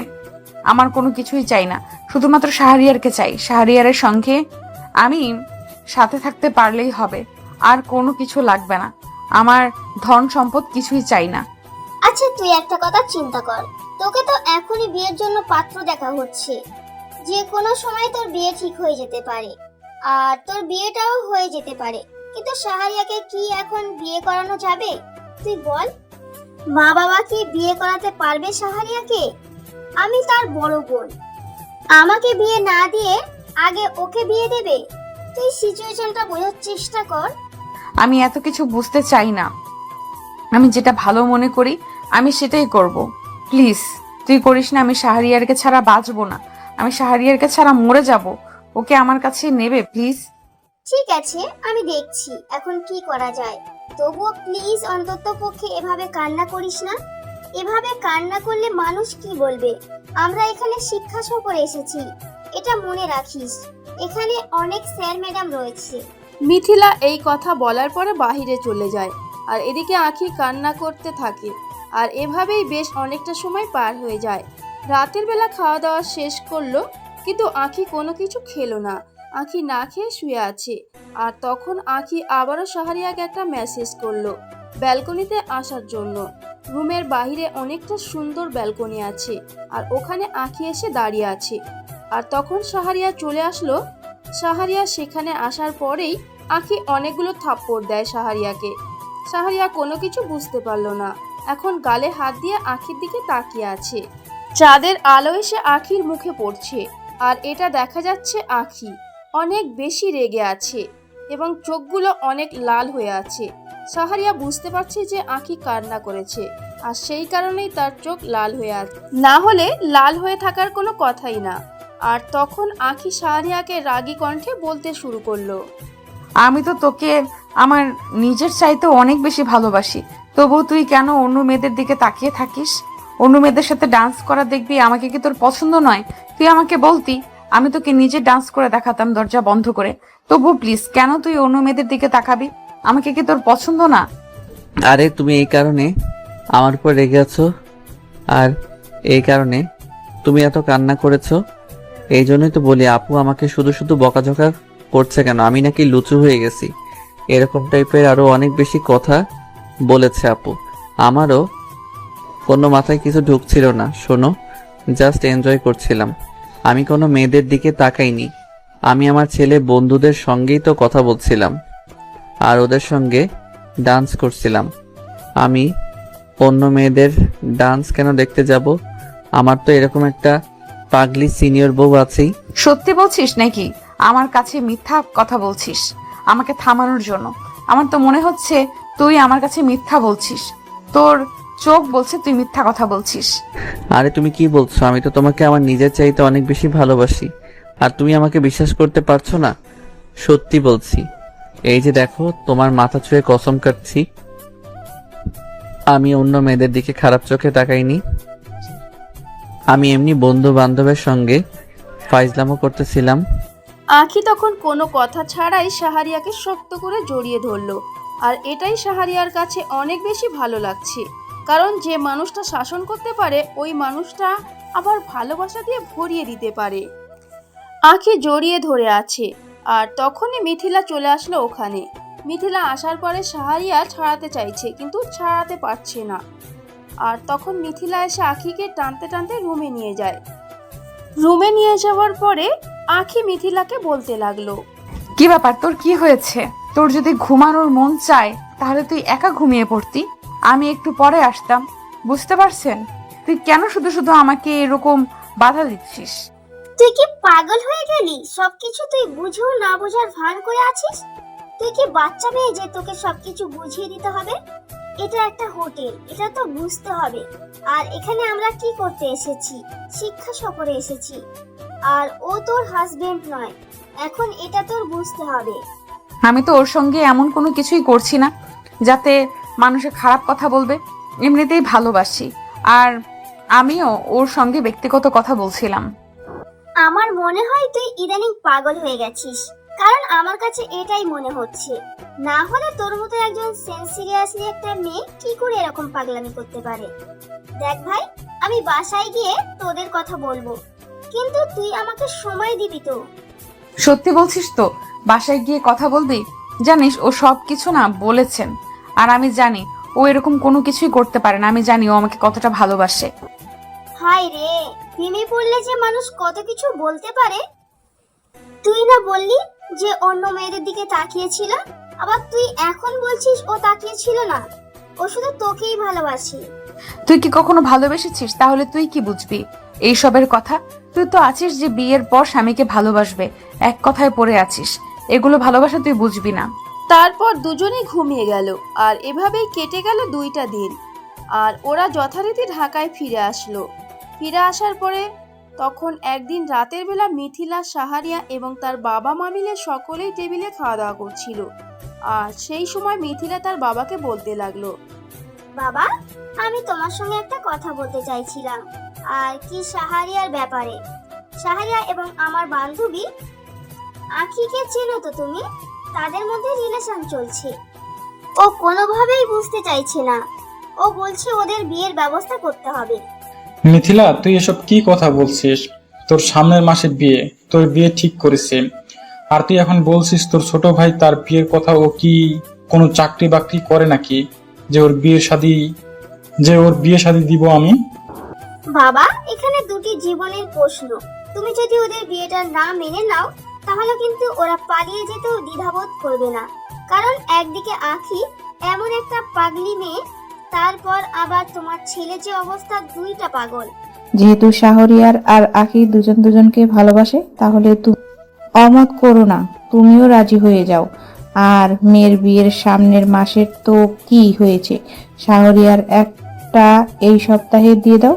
আমার কোনো কিছুই চাই না, শুধুমাত্র শাহরিয়ারকে চাই। শাহরিয়ারের সঙ্গে আমি সাথে থাকতে পারলেই হবে, আর কোনো কিছু লাগবে না। আমার ধন সম্পদ কিছুই চাই না। আচ্ছা, তুই একটা কথা চিন্তা কর। তোকে তো এখনই বিয়ের জন্য পাত্র দেখা হচ্ছে। যে কোনো সময় তোর বিয়ে ঠিক হয়ে যেতে পারে, আর তোর বিয়েটাও হয়ে যেতে পারে। কিন্তু শাহরিয়াকে কি এখন বিয়ে করানো যাবে? তুই বল, মা বাবা কি বিয়ে করাতে পারবে শাহরিয়াকে? আমি তার বড় বোন, আমাকে বিয়ে না দিয়ে আগে ওকে বিয়ে দেবে? তুই সিচুয়েশনটা বোঝার চেষ্টা কর। আমি এত কিছু বুঝতে চাই না। আমি যেটা ভালো মনে করি আমি সেটাই করব। প্লিজ তুই করিস না। আমি শাহরিয়ারকে ছাড়া বাঁচবো না। আমি শাহরিয়ারকে ছাড়া মরে যাব। ওকে আমার কাছে নেবে প্লিজ। ঠিক আছে, আমি দেখছি এখন কি করা যায়। তবুও প্লিজ অন্তত পক্ষে এভাবে কান্না করিস না। এভাবে কান্না করলে মানুষ কি বলবে? আমরা এখানে শিক্ষা সফরে এসেছি, এটা মনে রাখিস। এখানে অনেক স্যার ম্যাডাম রয়েছে। মিথিলা এই কথা বলার পরে বাহিরে চলে যায়, আর এদিকে আঁখি কান্না করতে থাকে। আর এভাবেই বেশ অনেকটা সময় পার হয়ে যায়। রাতের বেলা খাওয়া দাওয়া শেষ করলো, কিন্তু আঁখি কোনো কিছু খেলো না। আঁখি না খেয়ে শুয়ে আছে। আর তখন আঁখি আবারও শাহরিয়াকে একটা মেসেজ করলো ব্যালকনিতে আসার জন্য। রুমের বাইরে অনেকটা সুন্দর ব্যালকনি আছে, আর ওখানে আঁখি এসে দাঁড়িয়ে আছে। আর তখন শাহরিয়া চলে আসলো। শাহরিয়া সেখানে আসার পরেই আঁখি অনেকগুলো থাপ্পড় দেয় শাহরিয়াকে। শাহরিয়া কোনো কিছু বুঝতে পারলো না, এখন গালে হাত দিয়ে আঁখির দিকে তাকিয়ে আছে। চাঁদের আলো এসে আঁখির মুখে পড়ছে, আর এটা দেখা যাচ্ছে আঁখি অনেক বেশি রেগে আছে এবং চোখগুলো অনেক লাল হয়ে আছে। শাহরিয়া বুঝতে পারছে যে আঁখি কান্না করেছে, আর সেই কারণেই তার চোখ লাল হয়ে আছে, না হলে লাল হয়ে থাকার কোনো কথাই না। আর তখন আঁখি শাহরিয়াকে রাগী কণ্ঠে বলতে শুরু করলো, আমি তো তোকে আমার নিজের চাইতে অনেক বেশি ভালোবাসি, তবুও তুই কেন অন্য মেয়েদের দিকে তাকিয়ে থাকিস? অন্য মেয়েদের সাথে ডান্স করা দেখবি, আমাকে কি তোর পছন্দ নয়? তুই আমাকে বলতি, আমি তোকে নিজে ডান্স করে দেখাতাম দরজা বন্ধ করে। তবু প্লিজ কেন তুই অন্য মেয়েদের দিকে তাকাবি? আমাকে কি তোর পছন্দ না? আরে তুমি এই কারণে আমার উপর রেগে আছো, আর এই কারণে তুমি এত কান্না করেছো। এই জন্যই তো বলি আপু আমাকে শুধু শুধু বকাঝকা করছে কেন, আমি নাকি লুচু হয়ে গেছি, এরকম টাইপের আরো অনেক বেশি কথা বলেছে আপু। আমারও কোনো মাথায় কিছু ঢুকছিল না। শোনো, জাস্ট এনজয় করছিলাম। আমি কোনো মেয়েদের দিকে তাকাইনি। আমি আমার ছেলে বন্ধুদের সঙ্গেই তো কথা বলছিলাম, আর ওদের সঙ্গে ডান্স করছিলাম। আমি অন্য মেয়েদের ডান্স কেন দেখতে যাব? আমার তো এরকম একটা পাগলি সিনিয়র বউ আছেই। সত্যি বলছিস নাকি আমার কাছে মিথ্যা কথা বলছিস আমাকে থামানোর জন্য? আমার তো মনে হচ্ছে তুই আমার কাছে মিথ্যা বলছিস। তোর চোখ বলছে তুই মিথ্যা কথা বলছিস। আরে তুমি কি বলছো? আমি তো তোমাকে আমার নিজের চাইতে অনেক বেশি ভালোবাসি, আর তুমি আমাকে বিশ্বাস করতে পারছো না? সত্যি বলছি, এই যে দেখো, তোমার মাথা ছুঁয়ে কসম কাটছি, আমি অন্য মেয়েদের দিকে খারাপ চোখে তাকাইনি। আমি এমনি বন্ধু বান্ধবের সঙ্গে ফাইজলামো করতেছিলাম। আঁখি তখন কোনো কথা ছাড়াই শাহরিয়াকে শক্ত করে জড়িয়ে ধরলো, আর এটাই শাহরিয়ার কাছে অনেক বেশি ভালো লাগছে, কারণ যে মানুষটা শাসন করতে পারে ওই মানুষটা আবার ভালোবাসা দিয়ে ভরিয়ে দিতে পারে। আঁখি জড়িয়ে ধরে আছে আর তখনই মিথিলা চলে আসলো ওখানে। মিথিলা আসার পরে শাহরিয়া ছাড়াতে চাইছে কিন্তু ছাড়াতে পারছে না। আর তখন মিথিলা এসে আঁখিকে টানতে টানতে রুমে নিয়ে যায়। রুমে নিয়ে যাওয়ার পরে আঁখি মিথিলাকে বলতে লাগলো, কি ব্যাপার, তোর কি হয়েছে? তোর যদি ঘুমানোর মন চায় তাহলে তুই একা ঘুমিয়ে পড়তি, আমি একটু পরে আসতাম। বুঝতে পারছেন? তুই কেন শুধু শুধু আমাকে এরকম বাধা দিচ্ছিস? তুই কি পাগল হয়ে গেলি? সবকিছু তুই বুঝেও না বোঝার ভান করে আছিস। তুই কি বাচ্চা মেয়ে যে তোকে সবকিছু বুঝিয়ে দিতে হবে? এটা একটা হোটেল, এটা তো বুঝতে হবে। আর এখানে আমরা কি করতে এসেছি? শিক্ষা সফরে এসেছি। আর ও তোর হাজবেন্ড নয়, এখন এটা তোর বুঝতে হবে। আমি তো ওর সঙ্গে এমন কোনো কিছুই করছি না যাতে মানুষে খারাপ কথা বলবে। এমনিতেই ভালোবাসি, আর আমিও ওর সঙ্গে ব্যক্তিগত কথা বলছিলাম। আমার মনে হয় তুই ইদানিং পাগল হয়ে গেছিস, কারণ আমার কাছে এটাই মনে হচ্ছে। না হলে তোর মতো একজন সিরিয়াসলি একটা মেয়ে কি করে এরকম পাগলামি করতে পারে? দেখ ভাই, আমি বাসায় গিয়ে তোদের কথা বলবো, কিন্তু তুই আমাকে সময় দিবি তো? সত্যি বলছিস তো? বাসায় গিয়ে কথা বলবি? জানিস ও সব কিছু না বলেছেন, আর আমি জানি ও এরকম কোনো কিছুই করতে পারে না। আমি জানি ও আমাকে কতটা ভালোবাসে। হাই রে, প্রেমে পড়লে যে মানুষ কত কিছু বলতে পারে। তুই না বললি যে অন্য মেয়েদের দিকে তাকিয়েছিল, আবার তুই এখন বলছিস ও তাকিয়েছিল না? ও শুধু তোকেই ভালোবাসে। তুই কি কখনো ভালোবেসেছিস? তাহলে তুই কি বুঝবি এইসবের কথা? তুই তো আছিস যে বিয়ের পর স্বামীকে ভালোবাসবে, এক কথায় পড়ে আছিস। এগুলো ভালোবাসা তুই বুঝবি না। তারপর দুজনেই ঘুমিয়ে গেল। আর এভাবেই কেটে গেল 2টা দিন। আর ওরা যথারীতি ঢাকায় ফিরে আসলো। ফিরে আসার পরে তখন একদিন রাতের বেলা মিথিলা, শাহরিয়া এবং তার বাবা মা মিলে সকলেই টেবিলে খাওয়া দাওয়া করছিল। আর সেই সময় মিথিলা তার বাবাকে বলতে লাগলো, বাবা, আমি তোমার সঙ্গে একটা কথা বলতে চাইছিলাম। আর কি, শাহরিয়ার ব্যাপারে। শাহরিয়া এবং আমার বান্ধবী আঁখিকে চেনো তো তুমি? তাদের মধ্যে রিলেশন চলছে। ও কোনোভাবেই বুঝতে চাইছে না। ও বলছে ওদের বিয়ের ব্যবস্থা করতে হবে। মিথিলা, তুই এসব কি কথা বলছিস? তোর সামনের মাসে বিয়ে, তোর বিয়ে ঠিক করেছে, আর তুই এখন বলছিস তোর ছোট ভাই তার বিয়ের কথা? ও কি কোনো চাকরি বাকরি করে নাকি যে ওর বিয়ে শাদী দিব আমি? বাবা, এখানে দুটি জীবনের প্রশ্ন। তুমি যদি ওদের বিয়েটা না মেনে নাও তাহলে কিন্তু ওরা পালিয়ে যেতেও দ্বিধাবোধ করবে না। কারণ একদিকে আঁখি এমন একটা পাগলি মেয়ে, তারপর আবার তোমার ছেলে যে অবস্থা, 2টা পাগল। যেহেতু শাহরিয়ার আর আঁখি দুজন দুজনকে ভালোবাসে, তাহলে তুমি অমত করো না, তুমিও রাজি হয়ে যাও। আর মেয়ের বিয়ের সামনের মাসের তো কি হয়েছে, শাহরিয়ার একটা এই সপ্তাহে দিয়ে দাও।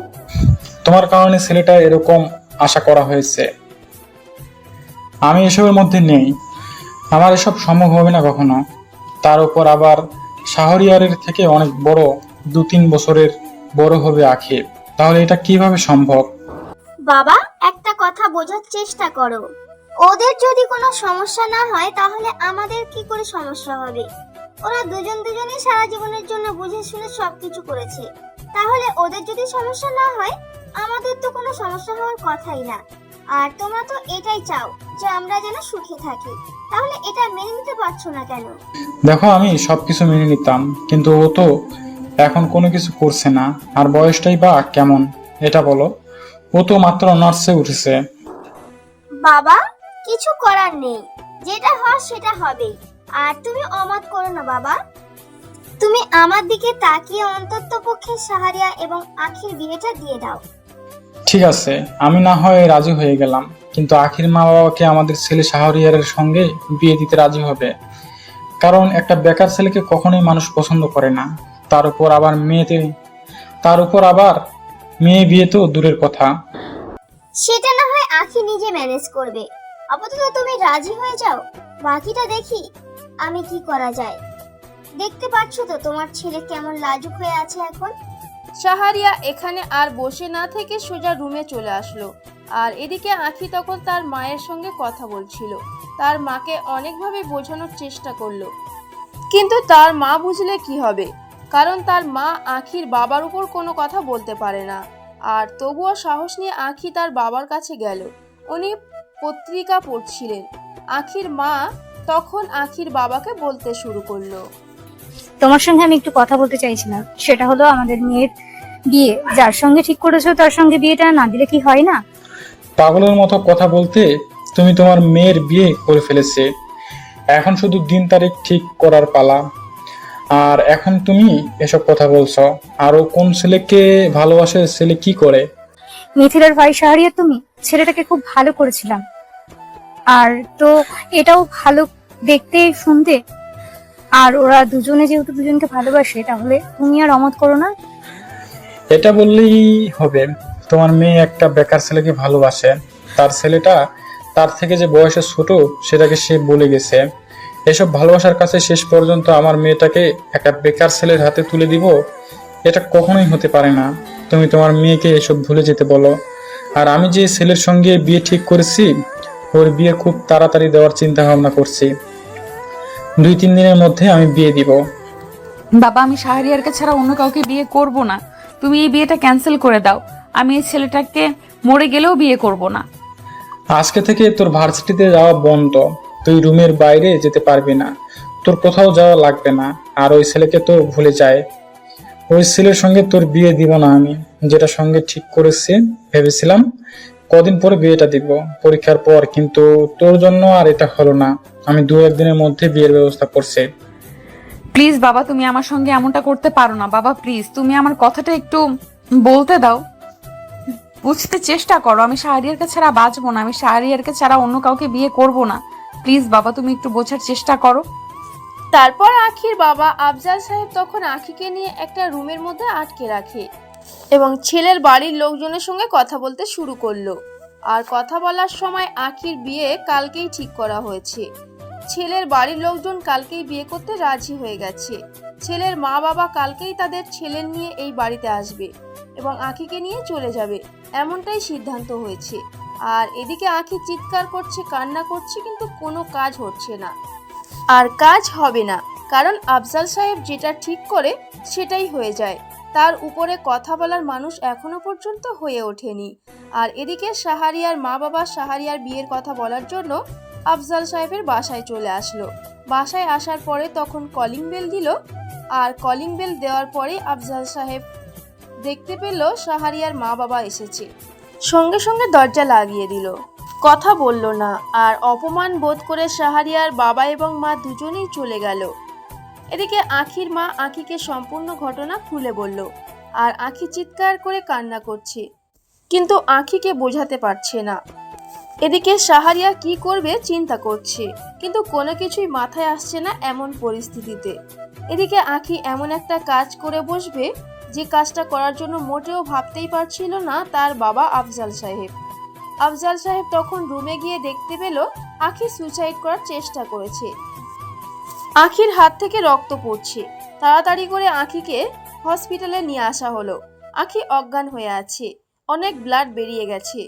তোমার কারণে ছেলেটা এরকম আশা করা হয়েছে। আমি এসবের মধ্যে নেই, আমার এসব সম্ভব হবে না কখনো। তার উপর আবার শাহরিয়ারের থেকে অনেক বড়, 2-3 বছরের বড় হবে আঁখি। তাহলে এটা কিভাবে সম্ভব? বাবা, একটা কথা বোঝার চেষ্টা করো। ওদের যদি কোনো সমস্যা না হয় তাহলে আমাদের কি করে সমস্যা হবে? ওরা দুজনেই সারা জীবনের জন্য বুঝে শুনে সবকিছু করেছে। তাহলে ওদের যদি সমস্যা না হয়, আমাদের তো কোনো সমস্যা হওয়ার কথাই না। আর তোমরা তো এটাই চাও যে আমরা যেন সুখে থাকি, তাহলে এটা মেনে নিতে পারছো না কেন? দেখো, আমি সবকিছু মেনে নিতাম, কিন্তু ও তো এখন কোনো কিছু করছে না। আর বয়সটাই বা কেমন এটা বলো? ও তো মাত্র নার্সে উঠেছে। বাবা, কিছু করার নেই, যেটা হয় সেটা হবেই। আর তুমি অমত করো না বাবা। তুমি আমার দিকে তাকিয়ে অন্তত পক্ষে শাহরিয়া এবং আঁখির বিয়েটা দিয়ে দাও। ঠিক আছে, আমি না হয় রাজি হয়ে গেলাম, কিন্তু আখির মা বাবাকে আমাদের ছেলে শাহরিয়ারের সঙ্গে বিয়ে দিতে রাজি হবে? কারণ একটা বেকার ছেলেকে কখনোই মানুষ পছন্দ করে না। তার উপর আবার মেয়ে বিয়ে তো দূরের কথা। সেটা না হয় আঁখি নিজে ম্যানেজ করবে। আপাতত তুমি রাজি হয়ে যাও, বাকিটা দেখি আমি কি করা যায়। দেখতে পাচ্ছ তো তোমার ছেলে কেমন লাজুক হয়ে আছে এখন। শাহরিয়া এখানে আর বসে না থেকে সোজা রুমে চলে আসলো। আর এদিকে আঁখি তখন তার মায়ের সঙ্গে কথা বলছিল। তার মাকে অনেকভাবে বোঝানোর চেষ্টা করলো, কিন্তু তার মা বুঝলে কি হবে, কারণ তার মা আখির বাবার উপর কোনো কথা বলতে পারে না। আর তবুও সাহস নিয়ে আখি তার বাবার কাছে গেল। উনি পত্রিকা পড়ছিলেন। আখির মা তখন আখির বাবাকে বলতে শুরু করলো, তোমার সঙ্গে আমি একটু কথা বলতে চাইছিলাম। সেটা হলো আমাদের মেয়ের বিয়ে যার সঙ্গে ঠিক করেছো তার সঙ্গে বিয়েটা না দিলে কি হয় না? পাগলের মতো কথা বলতে, তুমি তোমার মেয়ের বিয়ে করে ফেলেছে, এখন শুধু দিন তারিখ ঠিক করার পালা। আর এখন তুমি এসব কথা বলছো? আরো কোন ছেলেকে ভালোবাসে? ছেলে কি করে? মিথিলার ভাই শাহরিয়ার, তুমি ছেলেটাকে খুব ভালো করেছিলাম। আর তো এটাও ভালো দেখতে শুনতে। আর ওরা দুজনে যেহেতু দুজনকে ভালোবাসে, তাহলে তুমি আর অমত করো না। এটা বললেই হবে? তোমার মেয়ে একটা বেকার ছেলেকে ভালোবাসে। তার ছেলেটা তার থেকে যে বয়সে ছোট সেটাকে সে বলে গেছে। এসব ভালোবাসার কাছে শেষ পর্যন্ত আমার মেয়েটাকে একটা বেকার ছেলের হাতে তুলে দিব? এটা কখনোই হতে পারে না। তুমি তোমার মেয়েকে এসব ভুলে যেতে বলো। আর আমি যে ছেলের সঙ্গে বিয়ে ঠিক করেছি, ওর বিয়ে খুব তাড়াতাড়ি দেওয়ার চিন্তা ভাবনা করছি। 2-3 দিনের মধ্যে আমি বিয়ে দিব। বাবা, আমি শাহরিয়ারকে ছাড়া অন্য কাউকে বিয়ে করব না। তুমি এই বিয়েটা ক্যান্সেল করে দাও। আমি এই ছেলেটাকে মরে গেলেও বিয়ে করব না। আজকে থেকে তোর ভার্সিটিতে যাওয়া বন্ধ। তুই রুমের বাইরে যেতে পারবি না, তোর কোথাও যাওয়া লাগবে না। আর ওই ছেলেকে তো ভুলে যায়। ওই ছেলের সঙ্গে তোর বিয়ে দিব না আমি। যেটা সঙ্গে ঠিক করেছি, ভেবেছিলাম কদিন পরে বিয়েটা দিব, পরীক্ষার পর। কিন্তু তোর জন্য আর এটা হলো না। আমি 2-1 দিনের মধ্যে বিয়ের ব্যবস্থা করছি। প্লিজ বাবা, তুমি আমার সঙ্গে এমনটা করতে পারো না। বাবা প্লিজ, তুমি আমার কথাটা একটু বলতে দাও, বুঝতে চেষ্টা করো। আমি শাহরিয়ারকে ছাড়া বাঁচবো না। আমি শাহরিয়ারকে ছাড়া অন্য কাউকে বিয়ে করব না। প্লিজ বাবা, তুমি একটু বোঝার চেষ্টা করো। তারপর আখির বাবা আফজাল সাহেব তখন আখিকে নিয়ে একটা রুমের মধ্যে আটকে রাখে এবং ছেলের বাড়ির লোকজনের সঙ্গে কথা বলতে শুরু করলো। আর কথা বলার সময় আখির বিয়ে কালকেই ঠিক করা হয়েছে। ছেলের বাড়ির লোকজন কালকেই বিয়ে করতে রাজি হয়ে গেছে। ছেলের মা বাবা কালকেই তাদের ছেলে নিয়ে এই বাড়িতে আসবে এবং আখিকে নিয়ে চলে যাবে, এমনটাই সিদ্ধান্ত হয়েছে। আর এদিকে আখি চিৎকার করছে, কান্না করছে, কিন্তু কোনো কাজ হচ্ছে না। আর কাজ হবে না, কারণ আফজাল সাহেব যেটা ঠিক করে সেটাই হয়ে যায়। তার উপরে কথা বলার মানুষ এখনো পর্যন্ত হয়ে ওঠেনি। আর এদিকে শাহরিয়ার মা বাবা শাহরিয়ার বিয়ের কথা বলার জন্য আফজাল সাহেবের বাসায় চলে আসলো। বাসায় আসার পরে তখন কলিং বেল দিল। আর কলিং বেল দেওয়ার পরে আফজাল সাহেব দেখতে পেল শাহরিয়ার মা বাবা এসেছে। সঙ্গে সঙ্গে দরজা লাগিয়ে দিল, কথা বলল না। আর অপমান বোধ করে শাহরিয়ার বাবা এবং মা দুজনেই চলে গেল। এদিকে আখির মা আখিকে সম্পূর্ণ ঘটনা খুলে বলল। আর আখি চিৎকার করে কান্না করছে, কিন্তু আখিকে বোঝাতে পারছে না। এদিকে শাহরিয়া কি করবে চিন্তা করছে, কিন্তু কোনো কিছুই মাথায় আসছে না এমন পরিস্থিতিতে। এদিকে আখি এমন একটা কাজ করে বসবে যে কাজটা করার জন্য মোটেও ভাবতেই পারছিল না তার বাবা আফজাল সাহেব। আফজাল সাহেব তখন রুমে গিয়ে দেখতে পেল আখি সুইসাইড করার চেষ্টা করেছে। আখির হাত থেকে রক্ত পড়ছে। তাড়াতাড়ি করে আখিকে হসপিটালে নিয়ে আসা হলো। আখি অজ্ঞান হয়ে আছে, অনেক ব্লাড বেরিয়ে গেছে।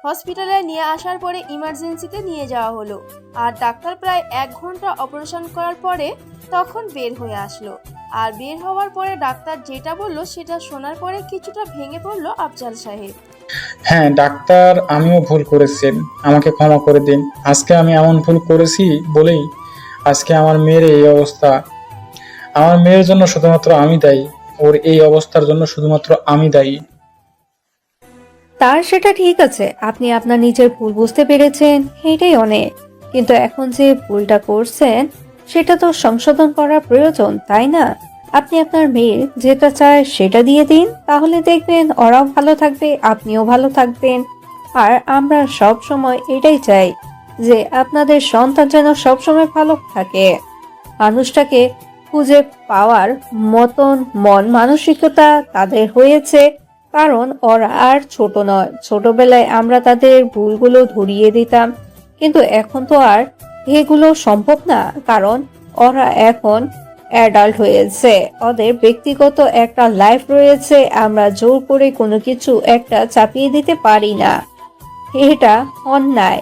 হসপিটালে নিয়ে আসার পরে ইমার্জেন্সিতে নিয়ে যাওয়া হলো। আর ডাক্তার প্রায় 1 ঘন্টা অপারেশন করার পরে তখন বের হয়ে আসলো। আর বের হওয়ার পরে ডাক্তার যেটা বলল সেটা শোনার পরে কিছুটা ভেঙে পড়লো আফজাল সাহেব। হ্যাঁ ডাক্তার, আমিও ভুল করেছি, আমাকে ক্ষমা করে দিন। আজকে আমি এমন ভুল করেছি বলেই আজকে আমার মেয়ের এই অবস্থা। আমার মেয়ের জন্য শুধুমাত্র আমি দায়ী। ওর এই অবস্থার জন্য শুধুমাত্র আমি দায়ী। তার সেটা ঠিক আছে, আপনি আপনার নিজের ভুল বুঝতে পেরেছেন, এটাই অনেক। কিন্তু এখন যে ভুলটা করছেন সেটা তো সংশোধন করা প্রয়োজন, তাই না? আপনি আপনার মেয়ে যেটা চায় সেটা দিয়ে দিন, তাহলে দেখবেন ওরাও ভালো থাকবে, আপনিও ভালো থাকবেন। আর আমরা সব সময় এটাই চাই যে আপনাদের সন্তান যেন সবসময় ভালো থাকে। মানুষটাকে খুঁজে পাওয়ার মতন মন মানসিকতা তাদের হয়েছে, কারণ ওরা আর ছোট নয়। ছোটবেলায় আমরা তাদের ভুলগুলো ধরিয়ে দিতাম, কিন্তু এখন তো আর এগুলো সম্ভব না, কারণ ওরা এখন অ্যাডাল্ট হয়েছে। ওদের ব্যক্তিগত একটা লাইফ রয়েছে। আমরা জোর করে কোনো কিছু একটা চাপিয়ে দিতে পারি না। এটা অন্যায়,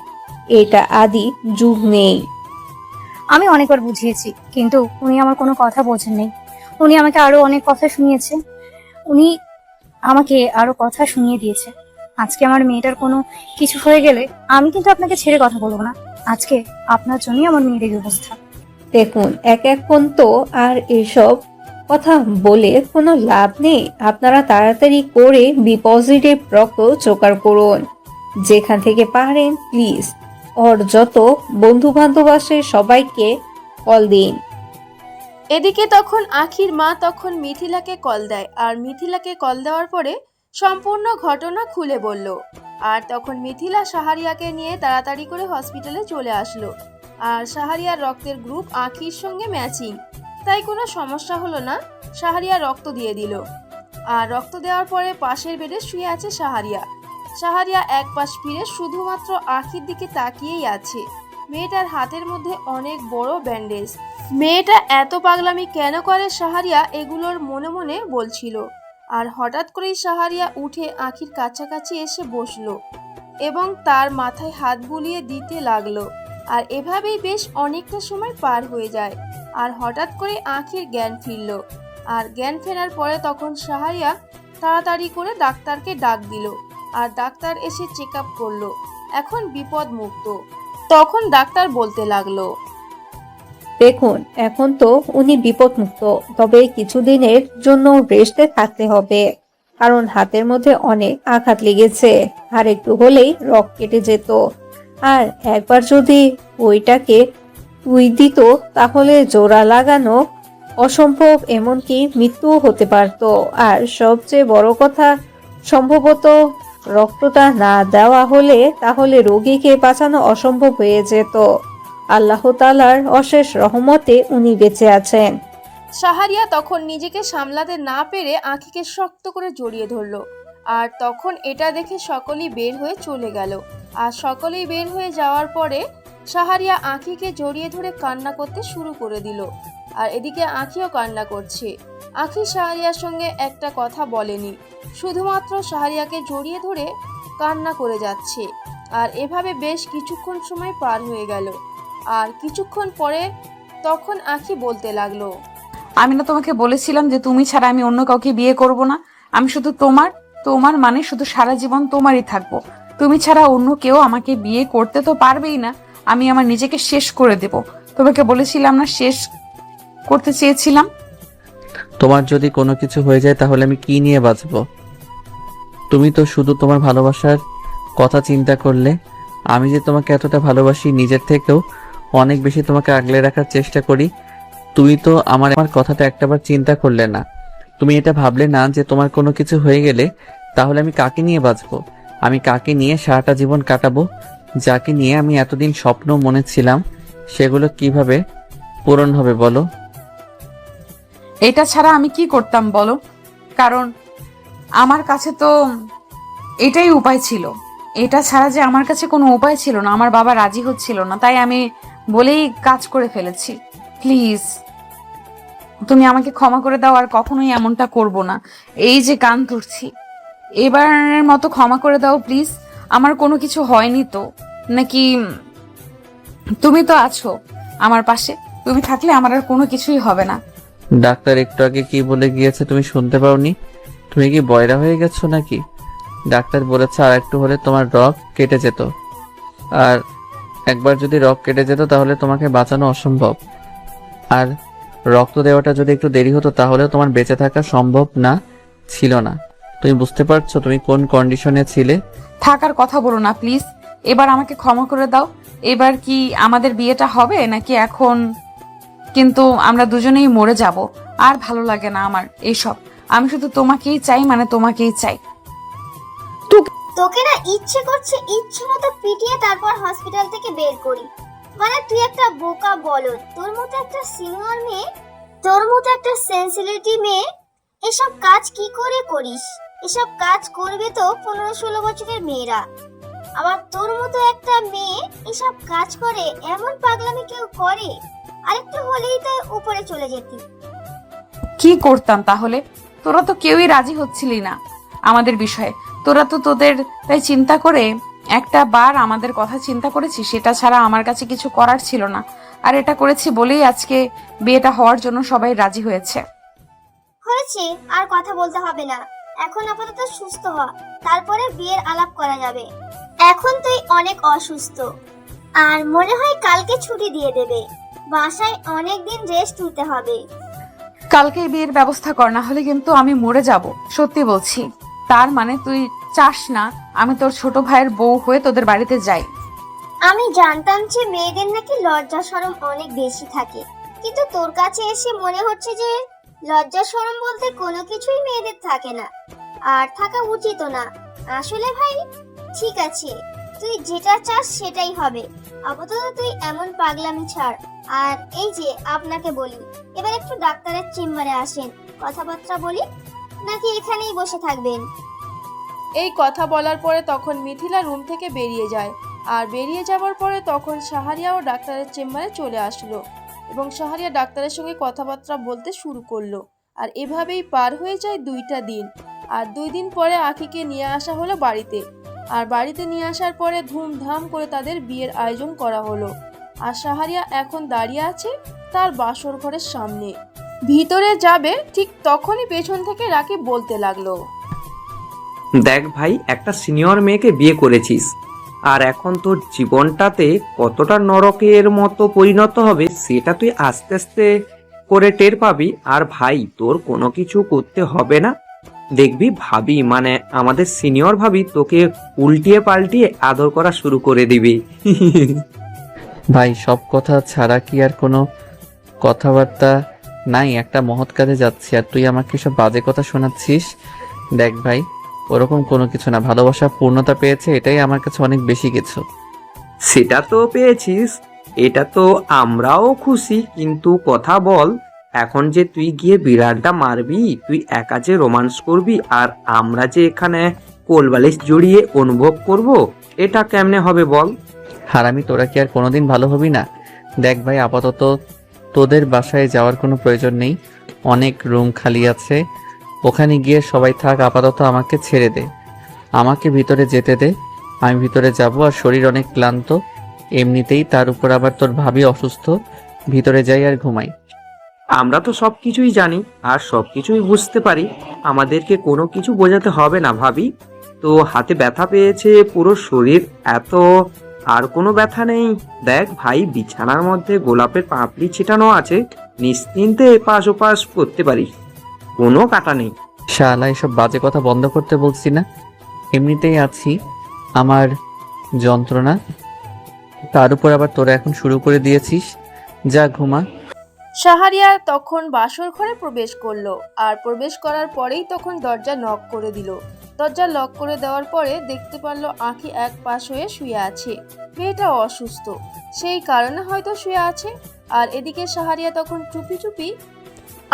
এটা আদি যুগ নেই। আমি অনেকবার বুঝিয়েছি, কিন্তু উনি আমার কোনো কথা বোঝেননি। উনি আমাকে আরো অনেক কথা শুনিয়েছে। উনি আমাকে আরো কথা শুনিয়ে দিয়েছে। আজকে আমার মেয়েটার কোনো কিছু হয়ে গেলে আমি কিন্তু আপনাকে ছেড়ে কথা বলবো না। আজকে আপনার জন্যই আমার মেয়ের এই অবস্থা। দেখুন, এখন তো আর এসব কথা বলে কোনো লাভ নেই। আপনারা তাড়াতাড়ি করে বি পজিটিভ রক্ত জোগাড় করুন। যেখান থেকে পারেন প্লিজ ওর যত বন্ধু বান্ধব আছে সবাইকে কল দিন। এদিকে তখন আখির মা তখন মিথিলাকে কল দেয়, আর মিথিলাকে কল দেওয়ার পরে সম্পূর্ণ ঘটনা খুলে বলল। আর তখন মিথিলা শাহারিয়াকে নিয়ে তাড়াতাড়ি করে হসপিটালে চলে আসলো। আর শাহারিয়ার রক্তের গ্রুপ আখির সঙ্গে ম্যাচিং, তাই কোনো সমস্যা হলো না। শাহারিয়া রক্ত দিয়ে দিল, আর রক্ত দেওয়ার পরে পাশের বেডে শুয়ে আছে শাহারিয়া। শাহারিয়া এক পাশ ফিরে শুধুমাত্র আখির দিকে তাকিয়েই আছে। মেয়েটার হাতের মধ্যে অনেক বড় ব্যান্ডেজ। মেয়েটা এত পাগলামি কেন করে শাহারিয়া এগুলোর মনে মনে বলছিল। আর হঠাৎ করেই শাহারিয়া উঠে আখির কাছাকাছি এসে বসলো এবং তার মাথায় হাত বুলিয়ে দিতে লাগলো। আর এভাবেই বেশ অনেকটা সময় পার হয়ে যায়। আর হঠাৎ করে আখির জ্ঞান ফিরল। আর জ্ঞান ফেরার পরে তখন শাহারিয়া তাড়াতাড়ি করে ডাক্তারকে ডাক দিল। আর ডাক্তার এসে চেক আপ করলো, এখন বিপদ মুক্ত। তখন ডাক্তার বলতে লাগলো, দেখুন, এখন তো উনি বিপদমুক্ত, তবে কিছুদিনের জন্য রেস্টে থাকতে হবে, কারণ হাতের মধ্যে অনেক আঘাত লেগেছে। আর একটু হলেই রক্ত কেটে যেত। আর একবার যদি ওইটাকে তুই দিত তাহলে জোড়া লাগানো অসম্ভব, এমনকি মৃত্যুও হতে পারত। আর সবচেয়ে বড় কথা, সম্ভবত রক্তটা না দেওয়া হলে তাহলে রোগীকে বাঁচানো অসম্ভব হয়ে যেত। আল্লাহ তাআলার অশেষ রহমতে উনি বেঁচে আছেন। শাহারিয়া তখন নিজেকে সামলাতে না পেরে আখিকে শক্ত করে জড়িয়ে ধরলো। আর তখন এটা দেখে সকলেই বের হয়ে চলে গেল। আর সকলেই বের হয়ে যাওয়ার পরে শাহারিয়া আখিকে জড়িয়ে ধরে কান্না করতে শুরু করে দিল। আর এদিকে আখিও কান্না করছে। আখি শাহারিয়ার সঙ্গে একটা কথা বলেনি, শুধুমাত্র শাহারিয়াকে জড়িয়ে ধরে কান্না করে যাচ্ছে। আর এভাবে বেশ কিছুক্ষণ সময় পার হয়ে গেল। আর কিছুক্ষণ পরে তখন আখি বলতে লাগলো, আমি না তোমাকে বলেছিলাম যে তুমি ছাড়া আমি অন্য কাউকে বিয়ে করব না। আমি শুধু তোমার মানে শুধু সারা জীবন তোমারই থাকবো। তুমি ছাড়া অন্য কেউ আমাকে বিয়ে করতে তো পারবেই না। আমি আমার নিজেকে শেষ করে দেব। তোমাকে বলেছিলাম না, শেষ করতে চেয়েছিলাম। তোমার যদি কোনো কিছু হয়ে যায় তাহলে আমি কি নিয়ে বাঁচবো? তুমি তো শুধু তোমার ভালোবাসার কথা চিন্তা করলে। আমি যে তোমাকে এতটা ভালোবাসি, নিজের থেকেও অনেক বেশি তোমাকে আগলে রাখার চেষ্টা করি। তুমি তো আমার কথাটা একটাবার চিন্তা করলে না। তুমি এটা ভাবলে না যে তোমার কোনো কিছু হয়ে গেলে তাহলে আমি কাকে নিয়ে বাঁচবো, আমি কাকে নিয়ে সারাটা জীবন কাটাবো। যাকে নিয়ে আমি এতদিন স্বপ্ন মনে ছিলাম সেগুলো কিভাবে পূরণ হবে বলো? এটা ছাড়া আমি কি করতাম বলো? কারণ আমার কাছে তো এটাই উপায় ছিল। এটা ছাড়া যে আমার কাছে কোনো উপায় ছিল না। আমার বাবা রাজি হচ্ছিল না, তাই আমি বলেই কাজ করে ফেলেছি। প্লিজ তুমি আমাকে ক্ষমা করে দাও, আর কখনোই এমনটা করব না। এই যে কান ধরছি, এবারের মতো ক্ষমা করে দাও প্লিজ। আমার কোনো কিছু হয়নি তো নাকি? তুমি তো আছো আমার পাশে, তুমি থাকলে আমার আর কোনো কিছুই হবে না। ডাক্তার একটু আগে কি বলে গিয়েছে তুমি শুনতে পাওনি? তুমি কি বয়রা হয়ে গেছো নাকি? ডাক্তার বলেছে আর একটু হলে তোমার রগ কেটে যেত। আর একবার যদি রগ কেটে যেত তাহলে তোমাকে বাঁচানো অসম্ভব। আর রক্ত দেওয়াটা যদি একটু দেরি হতো তাহলে তোমার বেঁচে থাকা সম্ভব না ছিল না। তুমি বুঝতে পারছো তুমি কোন কন্ডিশনে ছিলে? থাকার কথা বলো না প্লিজ। এবার আমাকে ক্ষমা করে দাও। এবার কি আমাদের বিয়েটা হবে নাকি এখন কিন্তু আমরা দুজনেই মরে যাব? আর ভালো লাগে না আমার এইসব। আমি শুধু তোমাকেই চাই, মানে তোমাকেই চাই। তোকে না ইচ্ছে করছে ইচ্ছে মতো পিটিয়ে তারপর হসপিটাল থেকে বের করি। মানে তুই একটা বোকা বলদ। তোর মতো একটা সিনিয়র মেয়ে, তোর মতো একটা সেন্সিটিভ মেয়ে এসব কাজ কি করে করিস? এসব কাজ করবে তো 15-16 বছরের মেয়েরা। আবার তোর মতো একটা মেয়ে এসব কাজ করে, এমন পাগলামি কেউ করে? আরেকটু হলেই তো উপরে চলে যেতি। কি করতাম তাহলে? তোরা তো কেউই রাজি হচ্ছিলি না আমাদের বিষয়ে। তোরা তো তোদের তাই চিন্তা করে একটা বার আমাদের কথা চিন্তা করেছিস, সেটা ছাড়া আমার কাছে কিছু করার ছিল না। আর এটা করেছি বলেই আজকে বিয়েটা হওয়ার জন্য সবাই রাজি হয়েছে। হয়েছে, আর কথা বলতে হবে না। এখন আপাতত সুস্থ হ, তারপরে বিয়ের আলাপ করা যাবে। এখন তুই অনেক অসুস্থ, আর মনে হয় কালকে ছুটি দিয়ে দেবে। বাসায় অনেক দিন রেস্ট নিতে হবে। কালকেই বিয়ের ব্যবস্থা কর, না হলে কিন্তু আমি মরে যাব, সত্যি বলছি। তার মানে তুই চাস না আমি তোর ছোট ভাইয়ের বউ হয়ে তোদের বাড়িতে যাই? আমি জানতাম যে মেয়েদের নাকি লজ্জা শরম অনেক বেশি থাকে, কিন্তু তোর কাছে এসে মনে হচ্ছে যে লজ্জা শরম বলতে কোনো কিছুই মেয়েদের থাকে না, আর থাকা উচিতও না। আসলে ভাই, ঠিক আছে, তুই যেটা চাস সেটাই হবে। আপাতত তুই এমন পাগলামি ছাড়। আর এই যে আপনাকে বলি, এবার একটু ডাক্তারের চেম্বারে আসেন, কথাবার্তা বলি, নাকি এখানেই বসে থাকবেন? এই কথা বলার পরে তখন মিথিলা রুম থেকে বেরিয়ে যায়, আর বেরিয়ে যাওয়ার পরে তখন শাহরিয়াও ডাক্তারের চেম্বারে চলে আসলো এবং শাহরিয়া ডাক্তারের সঙ্গে কথাবার্তা বলতে শুরু করলো। আর এভাবেই পার হয়ে যায় 2টা দিন। আর 2 দিন পরে আখিকে নিয়ে আসা হলো বাড়িতে, আর বাড়িতে নিয়ে আসার পরে ধুমধাম করে তাদের বিয়ের আয়োজন করা হলো। আর শাহরিয়া এখন দাঁড়িয়ে আছে তার বাসর ঘরের সামনে, ভিতরে যাবে ঠিক তখনই পেছন থেকে রাকিব বলতে লাগলো, দেখ ভাই, একটা সিনিয়র মেয়েকে বিয়ে করেছিস, আর এখন তোর জীবনটাতে কতটা নরকের মতো পরিণত হবে সেটা তুই আস্তে আস্তে করে টের পাবি। আর ভাই, তোর কোনো কিছু করতে হবে না, দেখবি ভাবি, মানে আমাদের সিনিয়র ভাবি তোকে উল্টিয়ে পাল্টিয়ে আদর করা শুরু করে দিবি। ভাই, সব কথা ছাড়া কি আর কোনো কথাবার্তা নাই? একটা মহৎ কাজে যাচ্ছি আর তুই আমাকে সব বাজে কথা শোনাচ্ছিস। দেখ ভাই, ওরকম কোনো কিছু না, ভালোবাসা পূর্ণতা পেয়েছে, এটাই আমার কাছে অনেক বেশি কিছু। সেটা তো পেয়েছিস, এটা তো আমরাও খুশি, কিন্তু কথা বল, এখন যে তুই গিয়ে বিড়ালটা মারবি, তুই একা যে রোমান্স করবি, আর আমরা যে এখানে কোলবালিশ জড়িয়ে অনুভব করব, এটা কেমনে হবে বল? হারামি, তোরা কি আর কোনোদিন ভালো হবি না? দেখ ভাই, আপাতত তোদের বাসায় যাওয়ার কোনো প্রয়োজন নেই, অনেক রুম খালি আছে, ওখানে গিয়ে সবাই থাক। আপাতত আমাকে ছেড়ে দে, আমাকে ভিতরে যেতে দে, আমি ভিতরে যাব। আর শরীর অনেক ক্লান্ত এমনিতেই, তার উপর আবার তোর ভাবি অসুস্থ। ভিতরে যাই আর ঘুমাই। আমরা তো সব কিছুই জানি আর সব কিছুই বুঝতে পারি, আমাদেরকে কোনো কিছু বোঝাতে হবে না ভাবি। তো হাতে ব্যথা পেয়েছে, পুরো শরীর এত, আর কোনো ব্যথা নেই। দেখ ভাই, বিছানার মধ্যে গোলাপের পাপড়ি ছিটানো আছে, নিশ্চিন্তে এপাশ ওপাশ করতে পারিস, কোনো কাটা নেই। শালা, এসব বাজে কথা বন্ধ করতে বলছি না? এমনিতেই আছি, আমার যন্ত্রণা, তার উপর আবার তোরা এখন শুরু করে দিয়েছিস। যা ঘুমা। শাহরিয়া তখন বাসর ঘরে প্রবেশ করলো, আর প্রবেশ করার পরেই তখন দরজা নক করে দিল। দরজা লক করে দেওয়ার পরে দেখতে পারলো আঁখি এক পাশ হয়ে শুয়ে আছে। মেয়েটা অসুস্থ, সেই কারণে হয়তো শুয়ে আছে। আর এদিকে শাহরিয়া তখন চুপি চুপি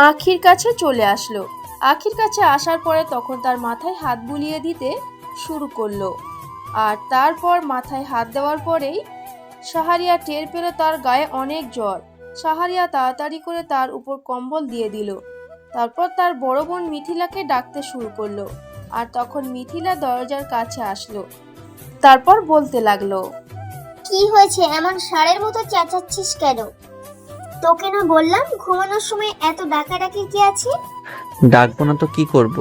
আঁখির কাছে চলে আসলো। আঁখির কাছে আসার পরে তখন তার মাথায় হাত বুলিয়ে দিতে শুরু করলো। আর তারপর মাথায় হাত দেওয়ার পরেই শাহরিয়া টের পেল তার গায়ে অনেক জ্বর। শাহরিয়া তাড়াতাড়ি করে তার উপর কম্বল দিয়ে দিল। তারপর তার বড় বোন মিথিলাকে ডাকতে শুরু করলো। আর তখন মিথিলা দরজার কাছে আসলো, তারপর বলতে লাগলো, কি হয়েছে, এমন ষাঁড়ের মতো চেঁচাচ্ছিস কেন? তোকে না বললাম ঘুমানোর সময় এত ডাকাডাকি কি আছে? ডাকবো না তো কি করব?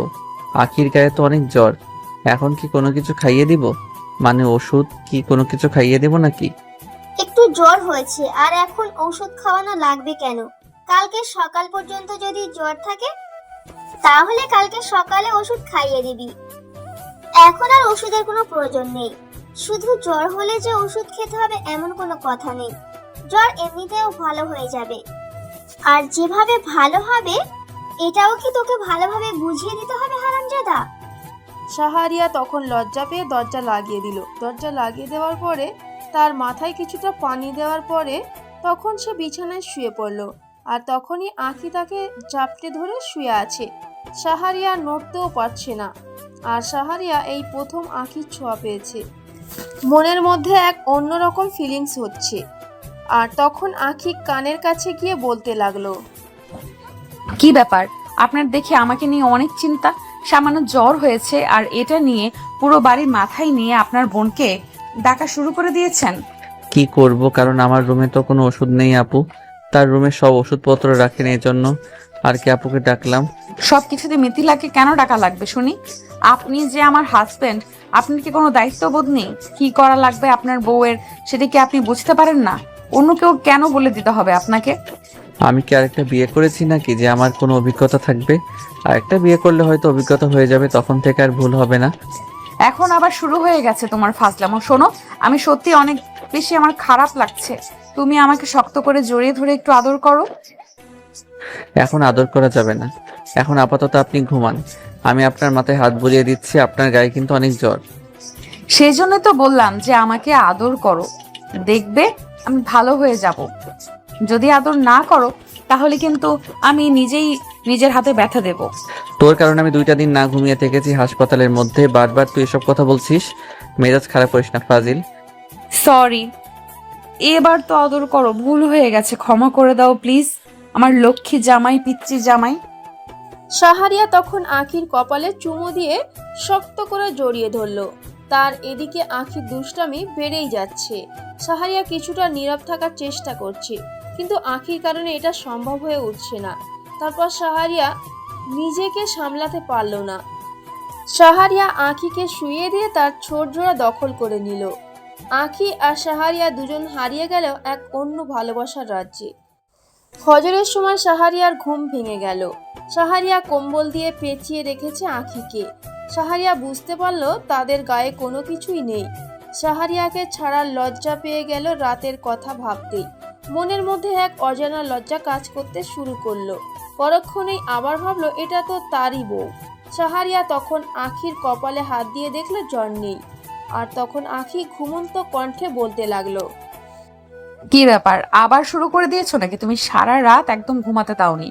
আখির গায়ে তো অনেক জ্বর, এখন কি কোনো কিছু খাইয়ে দিব? মানে ওষুধ কি কোনো কিছু খাইয়ে দেব নাকি? একটু জ্বর হয়েছে, আর এখন ঔষধ খাওয়ানো লাগবে কেন? কালকে সকাল পর্যন্ত যদি জ্বর থাকে তাহলে কালকে সকালে ওষুধ খাইয়ে দিবি। এখন আর ওষুধের কোনো প্রয়োজন নেই। শুধু জ্বর হলে যে ওষুধ খেতে হবে এমন কোনো কথা নেই, জ্বর এমনিতেও ভালো হয়ে যাবে। আর যেভাবে ভালো হবে এটাও কি তোকে ভালোভাবে বুঝিয়ে দিতে হবে হারামজাদা? শাহরিয়া তখন লজ্জা পেয়ে দরজা লাগিয়ে দিল। দরজা লাগিয়ে দেওয়ার পরে তার মাথায় কিছুটা পানি দেওয়ার পরে তখন সে বিছানায় শুয়ে পড়ল। আর তখনই আঁখি তাকে জাপটে ধরে শুয়ে আছে। শাহরিয়া নড়তেও পারছে না। আর শাহরিয়া এই প্রথম আঁখির ছোঁয়া পেয়েছে, মনের মধ্যে এক অন্যরকম ফিলিংস হচ্ছে। আর তখন আঁখি কানের কাছে গিয়ে বলতে লাগলো, কি ব্যাপার, আপনার দেখে আমাকে নিয়ে অনেক চিন্তা। সামান্য জ্বর হয়েছে আর এটা নিয়ে পুরো বাড়ির মাথায় নিয়ে আপনার বোনকে ডাকা শুরু করে দিয়েছেন। কি করব, কারণ আমার রুমে তো কোনো ওষুধ নেই আপু, তার রুমে সব ওষুধপত্র রাখেন এই জন্য। আর কি আপুকে ডাকলাম। সবকিছুতে মিথিলাকে কেন ডাকা লাগবে শুনি? আপনি যে আমার হাজবেন্ড, আপনার কি কোনো দায়িত্ববোধ নেই? কি করা লাগবে আপনার বউয়ের সেটা কি আপনি বুঝতে পারেন না? অন্য কেউ কেন বলে দিতে হবে আপনাকে? আমি কি আরেকটা বিয়ে করেছি নাকি যে আমার কোনো অভিজ্ঞতা থাকবে? আরেকটা বিয়ে করলে হয়তো অভিজ্ঞতা হয়ে যাবে, তখন থেকে আর ভুল হবে না। এখন আবার শুরু হয়ে গেছে তোমার ফাজলামো। শোনো, আমি সত্যি অনেক বেশি আমার খারাপ লাগছে। তুমি আমাকে শক্ত করে জড়িয়ে ধরে একটু আদর করো। এখন আদর করা যাবে না, এখন আপাতত আপনি ঘুমান। আমি আপনার মাথায় হাত বুলিয়ে দিচ্ছি, আপনার গায়ে কিন্তু অনেক জ্বর। সেই জন্য তো বললাম যে আমাকে আদর করো, দেখবে আমি ভালো হয়ে যাব। যদি আদর না করো তাহলে কিন্তু আমি নিজেই নিজের হাতে ব্যথা দেব। তোর কারণে আমি 2টা দিন না ঘুমিয়ে থেকেছি হাসপাতালের মধ্যে, বারবার তুই এসব কথা বলছিস। মেজাজ খারাপ করিস না ফাজিল। সরি, এবার তো আদর করো, ভুল হয়ে গেছে, ক্ষমা করে দাও প্লিজ আমার লক্ষ্মী জামাই, পিচ্চি জামাই। শাহারিয়া তখন আঁখির কপালে চুমু দিয়ে শক্ত করে জড়িয়ে ধরল। তার এদিকে আঁখির দুষ্টামি বেড়েই যাচ্ছে। শাহারিয়া কিছুটা নীরব থাকার চেষ্টা করছে, কিন্তু আঁখির কারণে এটা সম্ভব হয়ে উঠছে না। তারপর শাহারিয়া নিজেকে সামলাতে পারল না। শাহারিয়া আঁখিকে শুইয়ে দিয়ে তার ছোট জোড়া দখল করে নিল। আঁখি আর শাহারিয়া দুজন হারিয়ে গেল এক অন্য ভালোবাসার রাজ্যে। ফজরের সময় শাহারিয়ার ঘুম ভেঙে গেল। শাহারিয়া কম্বল দিয়ে পেঁচিয়ে রেখেছে আঁখিকে। শাহারিয়া বুঝতে পারল তাদের গায়ে কোনো কিছুই নেই। শাহারিয়াকে ছাড়ার লজ্জা পেয়ে গেল রাতের কথা ভাবতেই। মনের মধ্যে এক অজানা লজ্জা কাজ করতে শুরু করলো। পরক্ষণেই আবার ভাবলো এটা তো তারই বউ। শাহারিয়া তখন আঁখির কপালে হাত দিয়ে দেখলো জ্বর নেই। আর তখন আঁখি ঘুমন্ত কণ্ঠে বলতে লাগলো, কি ব্যাপার, আবার শুরু করে দিয়েছো নাকি? তুমি সারা রাত একদম ঘুমাতে দাওনি,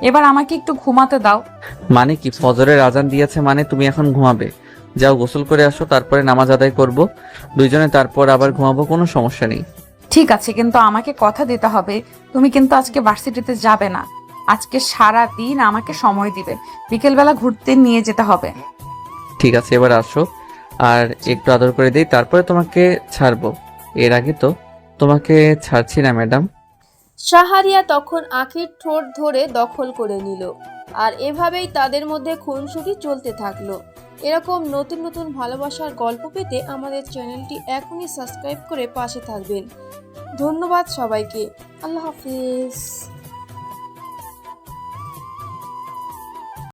এবার আমাকে একটু ঘুমাতে দাও। মানে কি, ফজরের আজান দিয়েছে মানে তুমি এখন ঘুমাবে? যাও গোসল করে আসো, তারপরে নামাজ আদায় করব দুইজনে, তারপর আবার ঘুমাবো, কোনো সমস্যা নেই। ঠিক আছে, কিন্তু আমাকে কথা দিতে হবে তুমি কিন্তু আজকে ভার্সিটিতে যাবে না। আজকে সারা দিন আমাকে সময় দিবে, বিকেলবেলা ঘুরতে নিয়ে যেতে হবে। ঠিক আছে, এবার আসো আর একটু আদর করে দেই, তারপরে তোমাকে ছাড়বো। এর আগে তো তোমাকে ছাড়ছি না ম্যাডাম। শাহারিয়া তখন আঁখির ঠোঁট ধরে দখল করে নিল। আর এভাবেই তাদের মধ্যে খুনসুটি চলতে থাকলো। এরকম নতুন নতুন ভালোবাসার গল্প পেতে আমাদের চ্যানেলটি এখনই সাবস্ক্রাইব করে পাশে থাকবেন। ধন্যবাদ সবাইকে। আল্লাহ হাফিজ।